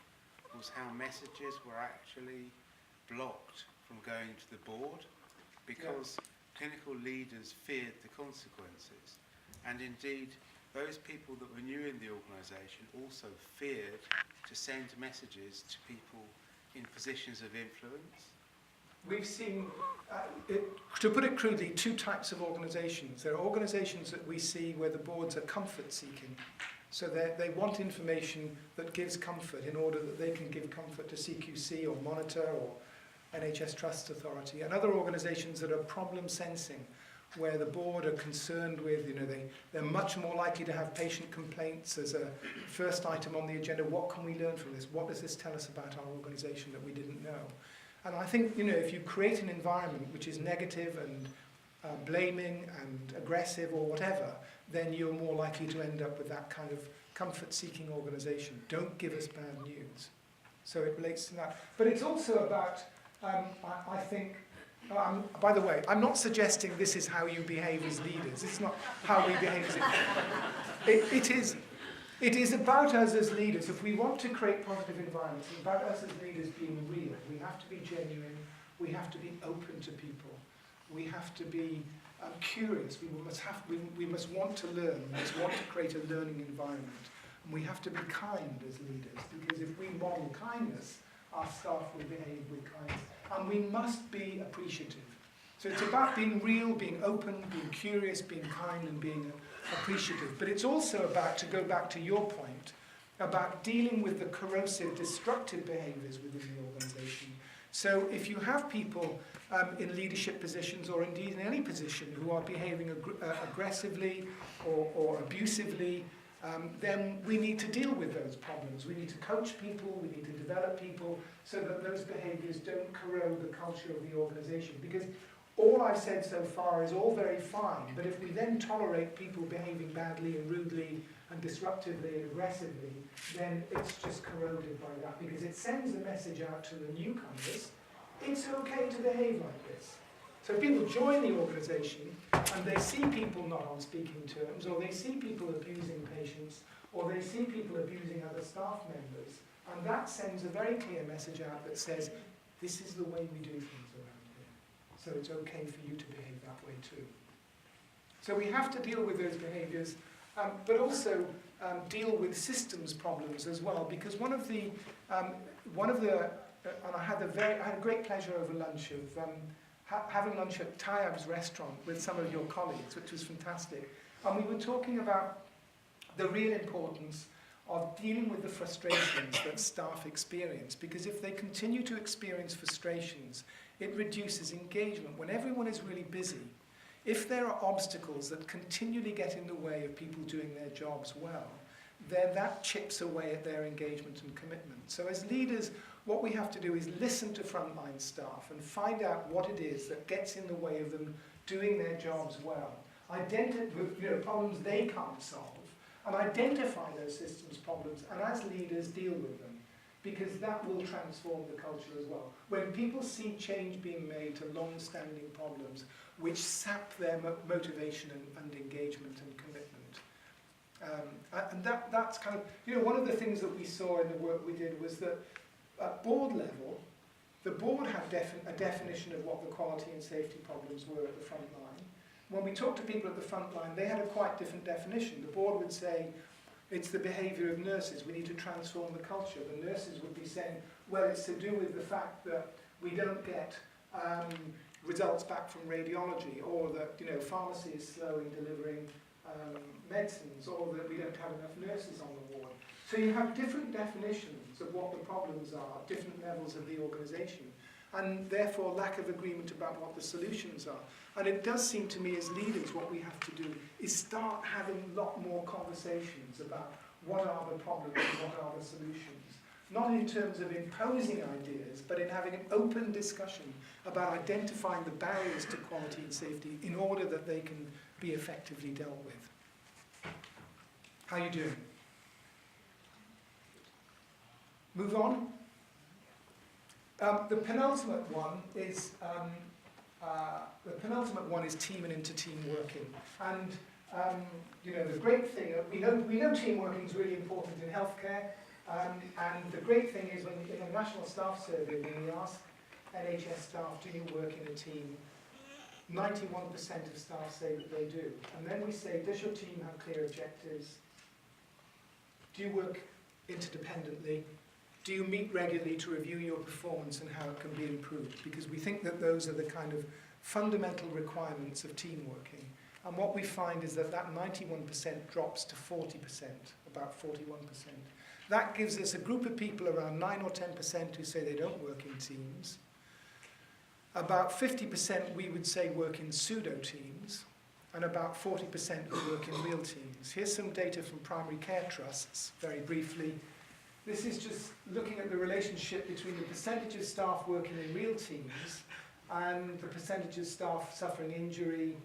was how messages were actually blocked from going to the board because clinical leaders feared the consequences. And indeed, those people that were new in the organisation also feared to send messages to people in positions of influence. We've seen, to put it crudely, 2 types of organisations. There are organisations that we see where the boards are comfort-seeking. So they want information that gives comfort in order that they can give comfort to CQC or Monitor or NHS Trust Authority, and other organisations that are problem-sensing, where the board are concerned with, they're much more likely to have patient complaints as a first item on the agenda. What can we learn from this? What does this tell us about our organisation that we didn't know? And I think, if you create an environment which is negative and blaming and aggressive or whatever, then you're more likely to end up with that kind of comfort-seeking organisation. Don't give us bad news. So it relates to that. But it's also about, I think, by the way, I'm not suggesting this is how you behave as leaders. It's not how we behave as leaders. It is about us as leaders. If we want to create positive environments, it's about us as leaders being real. We have to be genuine. We have to be open to people. We have to be curious. We must want to learn. We must want to create a learning environment. And we have to be kind as leaders, because if we model kindness, our staff will behave with kindness. And we must be appreciative. So it's about being real, being open, being curious, being kind, and being appreciative. But it's also about, to go back to your point, about dealing with the corrosive, destructive behaviours within the organisation. So if you have people in leadership positions, or indeed in any position, who are behaving aggressively or abusively, then we need to deal with those problems. We need to coach people, we need to develop people, so that those behaviours don't corrode the culture of the organisation. Because all I've said so far is all very fine, but if we then tolerate people behaving badly and rudely and disruptively and aggressively, then it's just corroded by that, because it sends a message out to the newcomers: it's okay to behave like this. So people join the organisation and they see people not on speaking terms, or they see people abusing patients, or they see people abusing other staff members, and that sends a very clear message out that says, this is the way we do things around here. So it's okay for you to behave that way too. So we have to deal with those behaviours, but also deal with systems problems as well, because one of the and I had a great pleasure over lunch of having lunch at Tayyab's restaurant with some of your colleagues, which was fantastic. And we were talking about the real importance of dealing with the frustrations that staff experience, because if they continue to experience frustrations, it reduces engagement. When everyone is really busy, if there are obstacles that continually get in the way of people doing their jobs well, then that chips away at their engagement and commitment. So as leaders, what we have to do is listen to frontline staff and find out what it is that gets in the way of them doing their jobs well. Identify problems they can't solve, and identify those systems problems, and as leaders deal with them, because that will transform the culture as well. When people see change being made to long-standing problems which sap their motivation and engagement and commitment. And that's kind of, one of the things that we saw in the work we did was that at board level, the board had a definition of what the quality and safety problems were at the front line. When we talked to people at the front line, they had a quite different definition. The board would say, it's the behaviour of nurses, we need to transform the culture. The nurses would be saying, well, it's to do with the fact that we don't get results back from radiology, or that pharmacy is slow in delivering medicines, or that we don't have enough nurses on the ward. So you have different definitions of what the problems are at different levels of the organisation, and therefore lack of agreement about what the solutions are. And it does seem to me as leaders what we have to do is start having a lot more conversations about what are the problems and what are the solutions. Not in terms of imposing ideas, but in having an open discussion about identifying the barriers to quality and safety in order that they can be effectively dealt with. How are you doing? Move on. The penultimate one is team and inter-team working. And the great thing, we know team working is really important in healthcare. And the great thing is, when in a national staff survey, when we ask NHS staff, do you work in a team? 91% of staff say that they do. And then we say, does your team have clear objectives? Do you work interdependently? Do you meet regularly to review your performance and how it can be improved? Because we think that those are the kind of fundamental requirements of team working. And what we find is that 91% drops to 40%, about 41%. That gives us a group of people, around 9 or 10%, who say they don't work in teams. About 50% we would say work in pseudo teams, and about 40% who work in real teams. Here's some data from primary care trusts, very briefly. This is just looking at the relationship between the percentage of staff working in real teams and the percentage of staff suffering injury,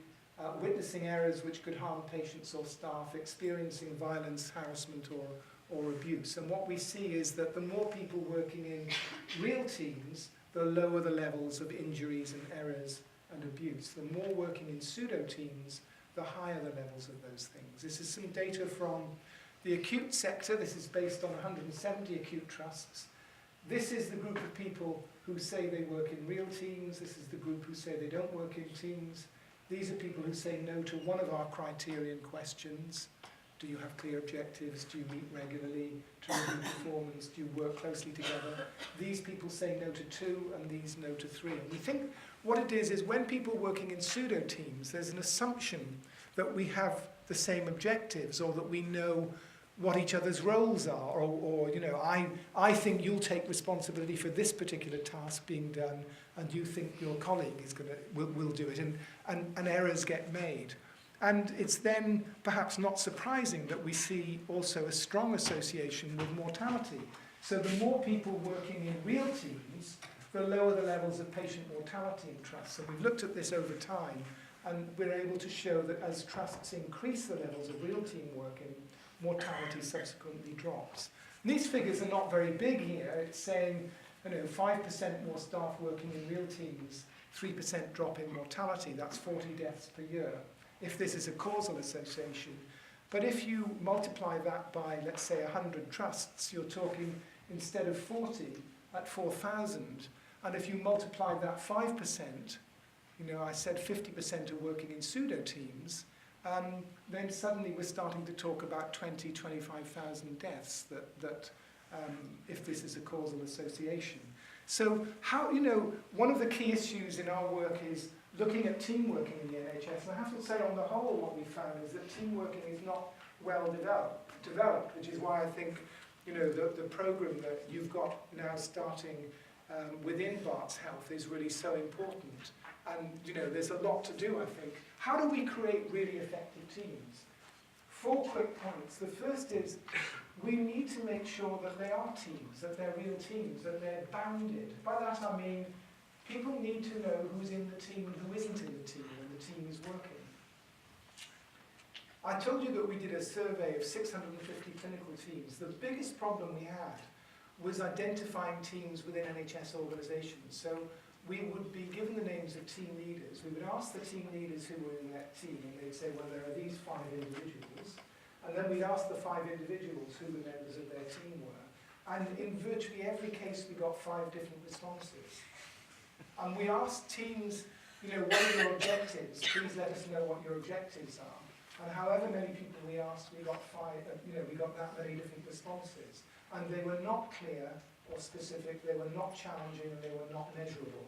witnessing errors which could harm patients or staff, experiencing violence, harassment or abuse. And what we see is that the more people working in real teams, the lower the levels of injuries and errors and abuse. The more working in pseudo teams, the higher the levels of those things. This is some data from the acute sector. This is based on 170 acute trusts. This is the group of people who say they work in real teams. This is the group who say they don't work in teams. These are people who say no to one of our criterion questions. Do you have clear objectives? Do you meet regularly? To review performance? Do you work closely together? These people say no to 2 and these no to 3. And we think what it is when people working in pseudo teams, there's an assumption that we have the same objectives or that we know what each other's roles are, or you know, I think you'll take responsibility for this particular task being done, and you think your colleague is will do it, and errors get made. And it's then perhaps not surprising that we see also a strong association with mortality. So the more people working in real teams, the lower the levels of patient mortality in trusts. So we've looked at this over time, and we're able to show that as trusts increase the levels of real team working, mortality subsequently drops. And these figures are not very big here. It's saying, 5% more staff working in real teams, 3% drop in mortality. That's 40 deaths per year, if this is a causal association. But if you multiply that by, let's say, 100 trusts, you're talking, instead of 40, at 4,000. And if you multiply that 5%, I said 50% are working in pseudo teams, then suddenly we're starting to talk about 20, 25,000 deaths that if this is a causal association. So how, one of the key issues in our work is looking at team working in the NHS. And I have to say, on the whole, what we found is that team working is not well developed, which is why I think, the program that you've got now starting within Barts Health is really so important. And, there's a lot to do, I think. How do we create really effective teams? 4 quick points. The first is we need to make sure that they are teams, that they're real teams, that they're bounded. By that I mean people need to know who's in the team and who isn't in the team when the team is working. I told you that we did a survey of 650 clinical teams. The biggest problem we had was identifying teams within NHS organisations. So we would be given the names of team leaders. We would ask the team leaders who were in that team, and they'd say, well, there are these 5 individuals. And then we'd ask the 5 individuals who the members of their team were. And in virtually every case, we got 5 different responses. And we asked teams, what are your objectives? Please let us know what your objectives are. And however many people we asked, we got we got that many different responses. And they were not clear or specific, they were not challenging, and they were not measurable.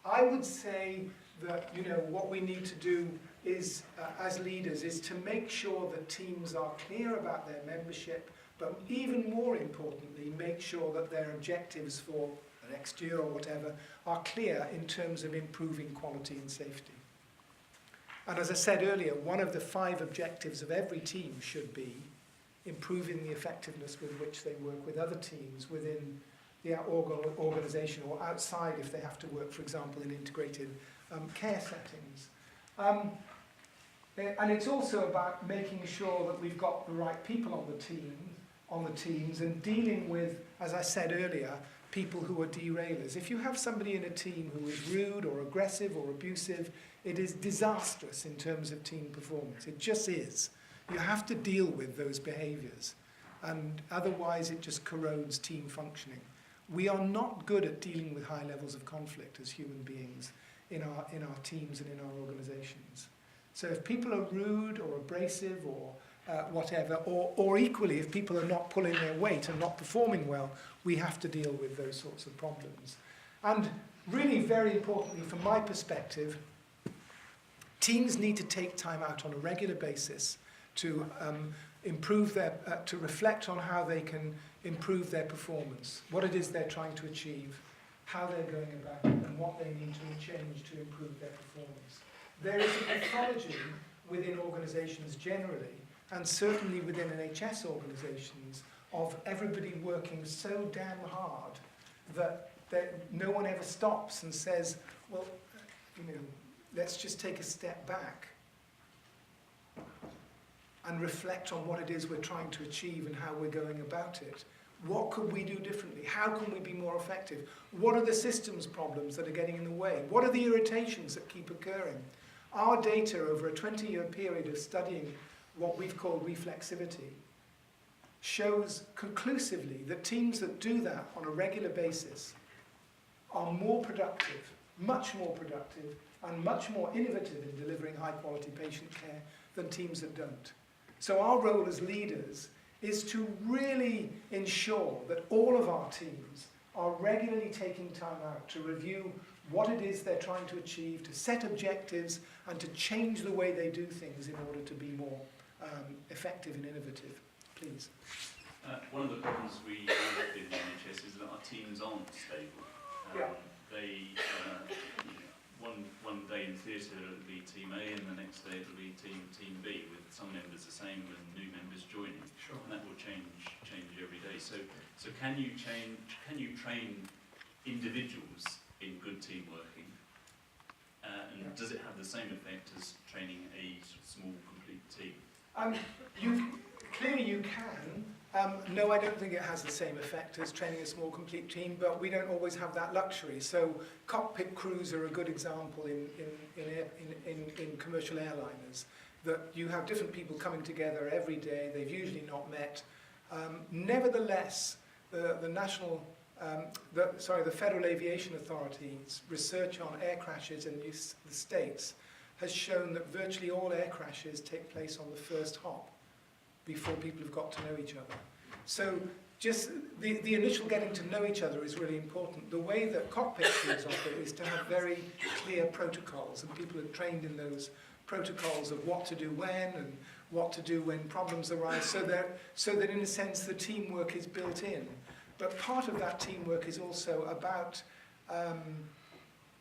I would say that, what we need to do is, as leaders, is to make sure that teams are clear about their membership, but even more importantly, make sure that their objectives for the next year or whatever are clear in terms of improving quality and safety. And as I said earlier, one of the 5 objectives of every team should be improving the effectiveness with which they work with other teams within the organisation or outside if they have to work, for example, in integrated care settings. And it's also about making sure that we've got the right people on the teams and dealing with, as I said earlier, people who are derailers. If you have somebody in a team who is rude or aggressive or abusive, it is disastrous in terms of team performance. It just is. You have to deal with those behaviours, and otherwise it just corrodes team functioning. We are not good at dealing with high levels of conflict as human beings in our teams and in our organisations. So if people are rude or abrasive or whatever, or equally if people are not pulling their weight and not performing well, we have to deal with those sorts of problems. And really, very importantly, from my perspective, teams need to take time out on a regular basis to improve to reflect on how they can improve their performance, what it is they're trying to achieve, how they're going about it, and what they need to change to improve their performance. There is a pathology within organisations generally, and certainly within NHS organisations, of everybody working so damn hard that no one ever stops and says, well, let's just take a step back and reflect on what it is we're trying to achieve and how we're going about it. What could we do differently? How can we be more effective? What are the systems problems that are getting in the way? What are the irritations that keep occurring? Our data over a 20-year period of studying what we've called reflexivity shows conclusively that teams that do that on a regular basis are more productive, much more productive, and much more innovative in delivering high-quality patient care than teams that don't. So our role as leaders is to really ensure that all of our teams are regularly taking time out to review what it is they're trying to achieve, to set objectives, and to change the way they do things in order to be more effective and innovative. Please. One of the problems we have in the NHS is that our teams aren't stable. They, one day in theatre it'll be Team A, and the next day it'll be Team B, with some members the same and new members joining. Sure. And that will change every day. So can you train individuals in good team working? And does it have the same effect as training a small, complete team? Clearly you can. No, I don't think it has the same effect as training a small, complete team, but we don't always have that luxury. So cockpit crews are a good example in commercial airliners, that you have different people coming together every day. They've usually not met. Nevertheless, the Federal Aviation Authority's research on air crashes in the States has shown that virtually all air crashes take place on the first hop, before people have got to know each other. So just the initial getting to know each other is really important. The way that cockpit crews operate is to have very clear protocols, and people are trained in those protocols of what to do when and what to do when problems arise, so that in a sense the teamwork is built in. But part of that teamwork is also about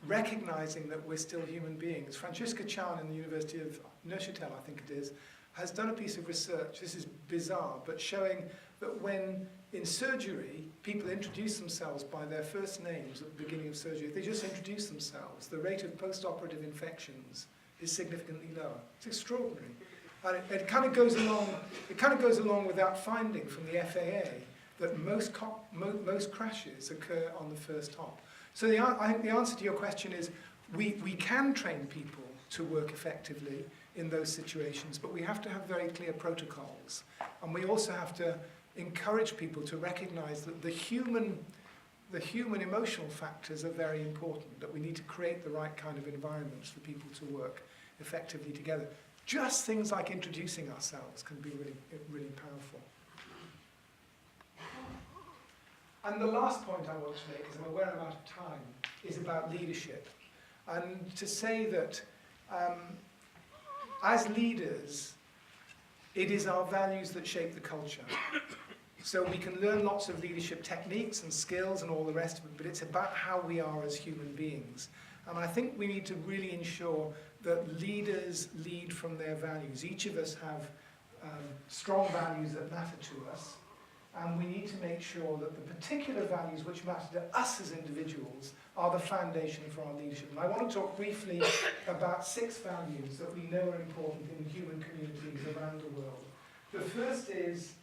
recognizing that we're still human beings. Francesca Chan in the University of Neuchâtel, I think it is, has done a piece of research, this is bizarre, but showing that when in surgery people introduce themselves by their first names at the beginning of surgery, if they just introduce themselves, the rate of post-operative infections is significantly lower. It's extraordinary. And it kind of goes along with that finding from the FAA that most crashes occur on the first hop. So I think the answer to your question is we can train people to work effectively in those situations, but we have to have very clear protocols, and we also have to encourage people to recognize that the human emotional factors are very important, that we need to create the right kind of environments for people to work effectively together. Just things like introducing ourselves can be really, really powerful. And the last point I want to make, because I'm aware I'm out of time, is about leadership. And to say that as leaders, it is our values that shape the culture. So we can learn lots of leadership techniques and skills and all the rest of it, but it's about how we are as human beings. And I think we need to really ensure that leaders lead from their values. Each of us have strong values that matter to us, and we need to make sure that the particular values which matter to us as individuals are the foundation for our leadership. And I want to talk briefly about 6 values that we know are important in human communities around the world. The first is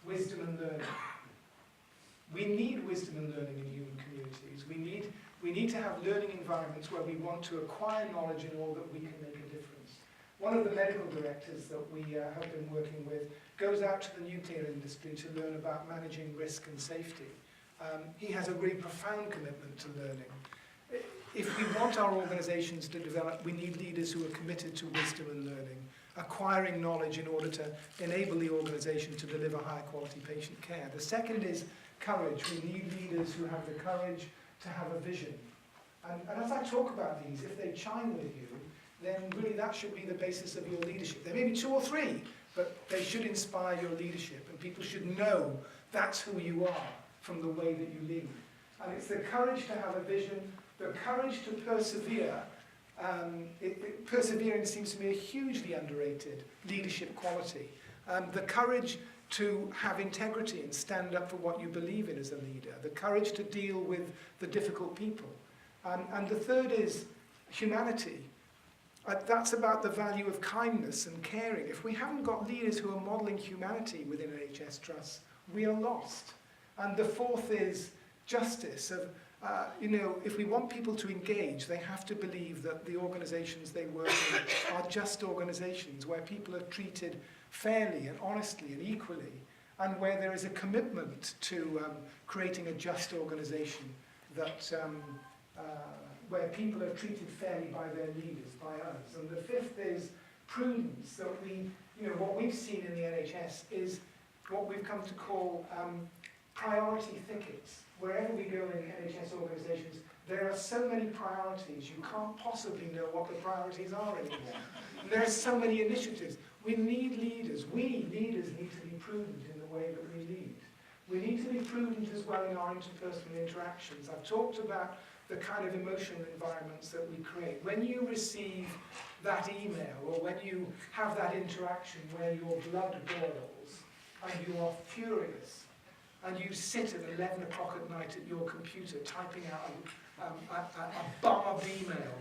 wisdom and learning. We need wisdom and learning in human communities. We need to have learning environments where we want to acquire knowledge in order that we can make a difference. One of the medical directors that we have been working with goes out to the nuclear industry to learn about managing risk and safety. He has a really profound commitment to learning. If we want our organizations to develop, we need leaders who are committed to wisdom and learning, acquiring knowledge in order to enable the organization to deliver high quality patient care. The second is courage. We need leaders who have the courage to have a vision. And as I talk about these, if they chime with you, then really that should be the basis of your leadership. There may be 2 or 3, but they should inspire your leadership, and people should know that's who you are from the way that you lead. And it's the courage to have a vision, the courage to persevere. Perseverance seems to be a hugely underrated leadership quality. The courage to have integrity and stand up for what you believe in as a leader. The courage to deal with the difficult people. And the third is humanity. That's about the value of kindness and caring. If we haven't got leaders who are modelling humanity within NHS trusts, we are lost. And the fourth is justice. If we want people to engage, they have to believe that the organisations they work in are just organisations where people are treated fairly and honestly and equally, and where there is a commitment to creating a just organisation that where people are treated fairly by their leaders, by us. And the fifth is prudence. That what we've seen in the NHS is what we've come to call priority thickets. Wherever we go in NHS organisations, there are so many priorities, you can't possibly know what the priorities are anymore. And there are so many initiatives. We need leaders. We, leaders, need to be prudent in the way that we lead. We need to be prudent as well in our interpersonal interactions. I've talked about the kind of emotional environments that we create. When you receive that email, or when you have that interaction where your blood boils and you are furious, and you sit at 11 o'clock at night at your computer typing out a bomb of email,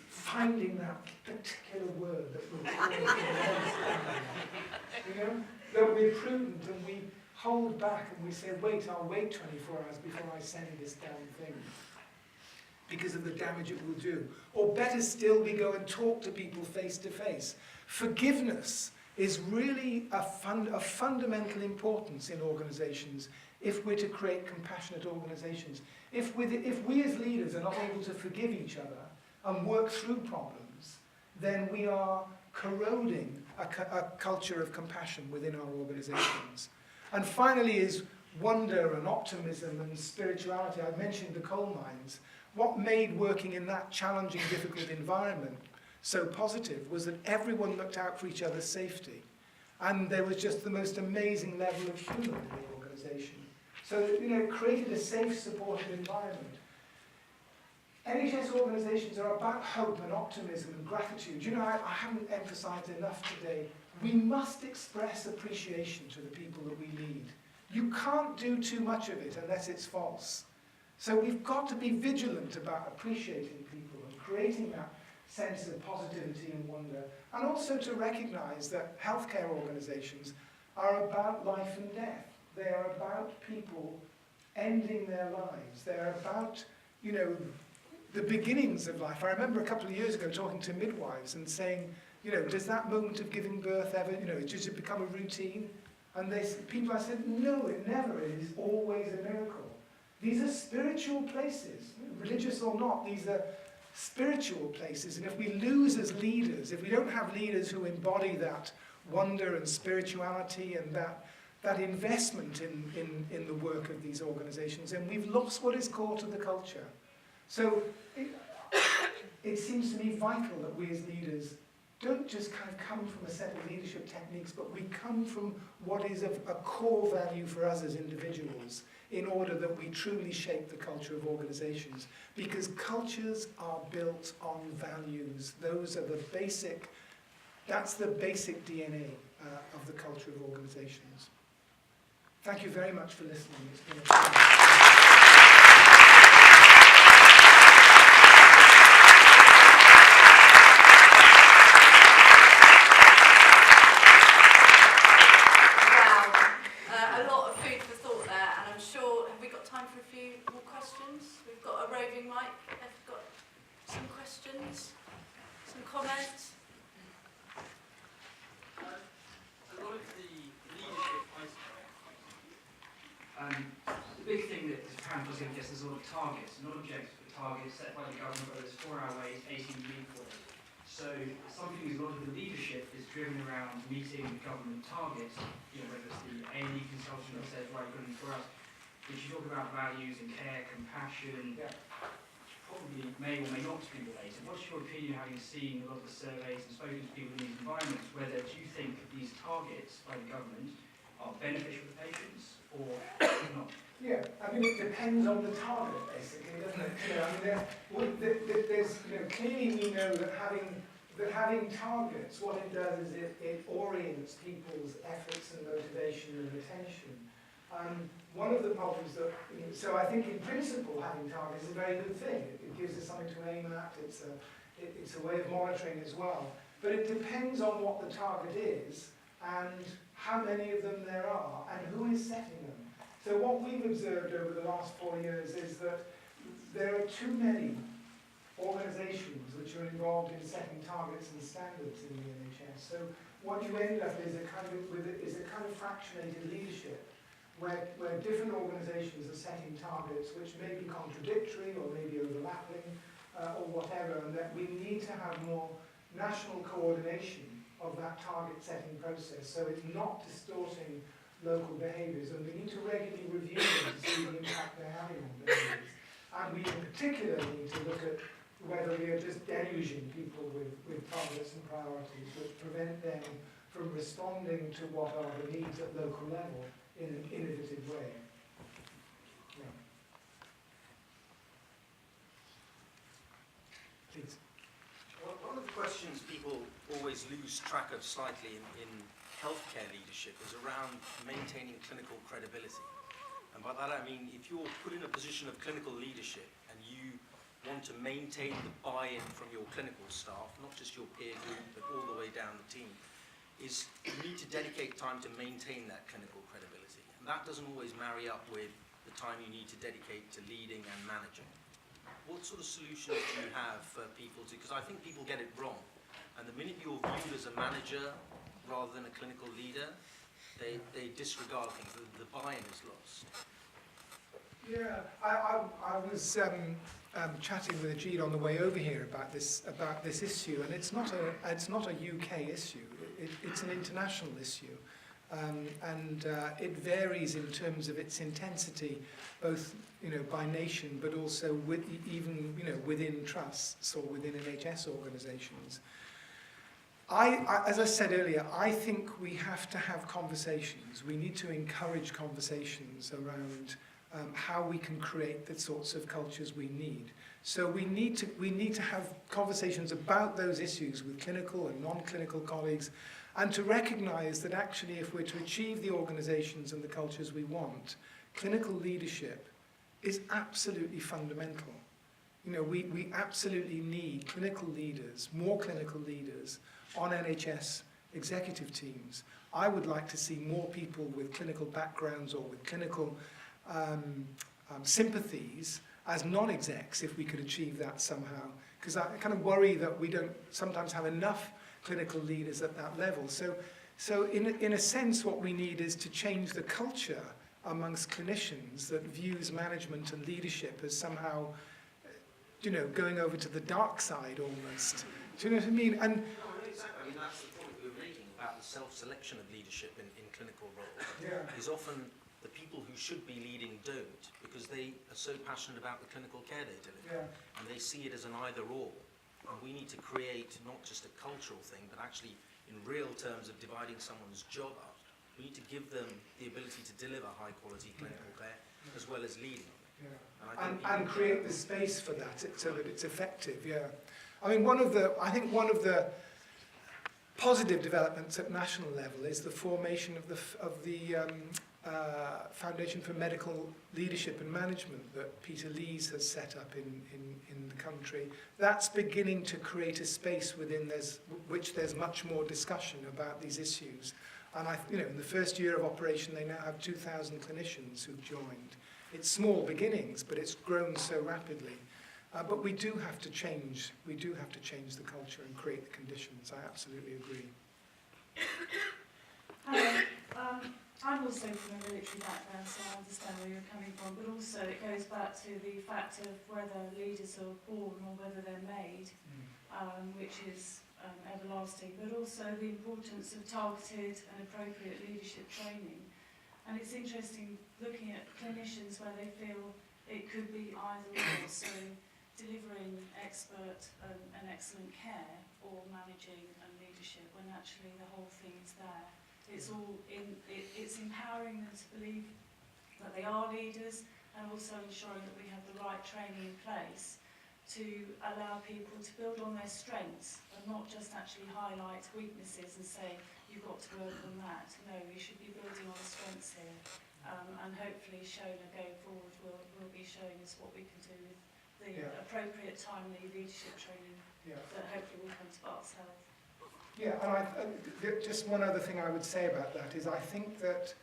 finding that particular word that will cause that we're prudent and we hold back and we say, wait, I'll wait 24 hours before I send this damn thing, because of the damage it will do. Or better still, we go and talk to people face to face. Forgiveness is really of fundamental importance in organisations if we're to create compassionate organisations. If we as leaders are not able to forgive each other and work through problems, then we are corroding a culture of compassion within our organisations. And finally is wonder and optimism and spirituality. I mentioned the coal mines. What made working in that challenging, difficult environment so positive was that everyone looked out for each other's safety. And there was just the most amazing level of humour in the organisation. So, it created a safe, supportive environment. NHS organisations are about hope and optimism and gratitude. I haven't emphasised enough today, we must express appreciation to the people that we lead. You can't do too much of it unless it's false. So we've got to be vigilant about appreciating people and creating that sense of positivity and wonder, and also to recognise that healthcare organisations are about life and death. They are about people ending their lives. They're about, the beginnings of life. I remember a couple of years ago talking to midwives and saying, does that moment of giving birth ever, does it become a routine? And I said, no, it never is. It's always a miracle. These are spiritual places, religious or not. These are spiritual places. And if we lose as leaders, if we don't have leaders who embody that wonder and spirituality and that investment in the work of these organisations, then we've lost what is core to the culture. So it seems to me vital that we as leaders don't just kind of come from a set of leadership techniques, but we come from what is a core value for us as individuals in order that we truly shape the culture of organisations. Because cultures are built on values. Those are that's the basic DNA of the culture of organisations. Thank you very much for listening. It's been a pleasure. Some comments? A lot of the leadership the big thing that is apparent was going to get is a lot of targets, not objectives, but targets set by the government, whether it's 4-hour ways, 18-week ways. So something a lot of the leadership is driven around meeting government targets, whether it's the A&E consultant that says, right, you're going to be 4 hours, which you talk about values and care, compassion, probably may or may not be related. What's your opinion, having seen a lot of the surveys and spoken to people in these environments, whether do you think these targets by the government are beneficial to patients or not? Yeah, I mean, it depends on the target, basically, doesn't it? You know, I mean, there's, you know, clearly we know that having targets, what it does is it orients people's efforts and motivation and attention. One of the problems that, you know, so I think in principle having targets is a very good thing. It gives us something to aim at. It's a way of monitoring as well. But it depends on what the target is and how many of them there are and who is setting them. So what we've observed over the last 4 years is that there are too many organisations which are involved in setting targets and standards in the NHS. So what you end up is a kind of fractionated leadership where different organisations are setting targets which may be contradictory or may be overlapping or whatever, and that we need to have more national coordination of that target setting process so it's not distorting local behaviours, and we need to regularly review them to see the impact they're having on behaviours. And we in particular need to look at whether we are just deluging people with targets and priorities which prevent them from responding to what are the needs at local level in an innovative way. Yeah. Please. Well, one of the questions people always lose track of slightly in healthcare leadership is around maintaining clinical credibility. And by that I mean, if you're put in a position of clinical leadership and you want to maintain the buy-in from your clinical staff, not just your peer group, but all the way down the team, is you need to dedicate time to maintain that clinical credibility. And that doesn't always marry up with the time you need to dedicate to leading and managing. What sort of solutions do you have for people to, because I think people get it wrong. And the minute you're viewed as a manager rather than a clinical leader, they disregard things. The buy-in is lost. Yeah, I was chatting with Ajit on the way over here about this issue, and it's not a UK issue. It's an international issue, and it varies in terms of its intensity, both by nation, but also even within trusts or within NHS organisations. As I said earlier, I think we have to have conversations. We need to encourage conversations around how we can create the sorts of cultures we need. So we need to have conversations about those issues with clinical and non-clinical colleagues, and to recognise that actually if we're to achieve the organisations and the cultures we want, clinical leadership is absolutely fundamental. We absolutely need clinical leaders, more clinical leaders, on NHS executive teams. I would like to see more people with clinical backgrounds or with clinical sympathies as non-execs if we could achieve that somehow. Because I kind of worry that we don't sometimes have enough clinical leaders at that level. So in a sense, what we need is to change the culture amongst clinicians that views management and leadership as somehow, going over to the dark side almost. Do you know what I mean? And exactly. I mean, that's the point we were making about the self-selection of leadership in clinical roles. yeah. Is often the people who should be leading don't, because they are so passionate about the clinical care they deliver, and they see it as an either-or. And we need to create not just a cultural thing, but actually in real terms of dividing someone's job up. We need to give them the ability to deliver high-quality clinical care as well as leading. Yeah. And create the space for that so that it's effective. Yeah. I mean, one of the positive developments at national level is the formation of the Foundation for Medical Leadership and Management that Peter Lees has set up in the country. That's beginning to create a space within which there's much more discussion about these issues. And in the first year of operation, they now have 2,000 clinicians who've joined. It's small beginnings, but it's grown so rapidly. But we do have to change. We do have to change the culture and create the conditions. I absolutely agree. Hello. I'm also from a military background, so I understand where you're coming from. But also, it goes back to the fact of whether leaders are born or whether they're made, which is everlasting. But also the importance of targeted and appropriate leadership training. And it's interesting looking at clinicians where they feel it could be either or, so delivering expert and excellent care or managing and leadership, when actually the whole thing is there. It's it's empowering them to believe that they are leaders, and also ensuring that we have the right training in place to allow people to build on their strengths and not just actually highlight weaknesses and say, you've got to work on that. No, we should be building on strengths here. And hopefully Shona going forward will be showing us what we can do with the appropriate timely leadership training that hopefully will come to Barts Health. Yeah, and just one other thing I would say about that is I think that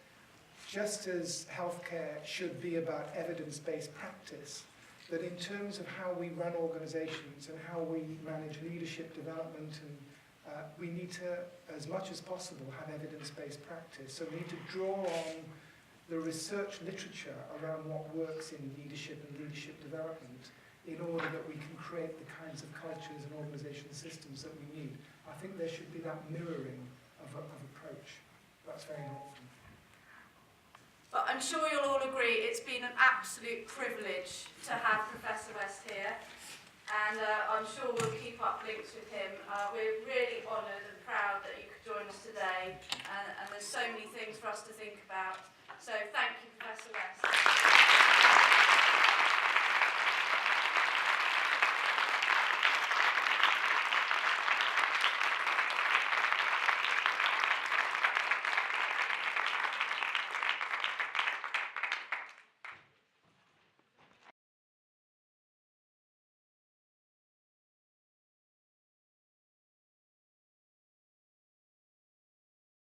just as healthcare should be about evidence-based practice, that in terms of how we run organisations and how we manage leadership development, and we need to, as much as possible, have evidence-based practice. So we need to draw on the research literature around what works in leadership and leadership development in order that we can create the kinds of cultures and organisational systems that we need. I think there should be that mirroring of approach. That's very helpful. But I'm sure you'll all agree it's been an absolute privilege to have Professor West here, and I'm sure we'll keep up links with him. We're really honoured and proud that you could join us today, and there's so many things for us to think about. So thank you, Professor West.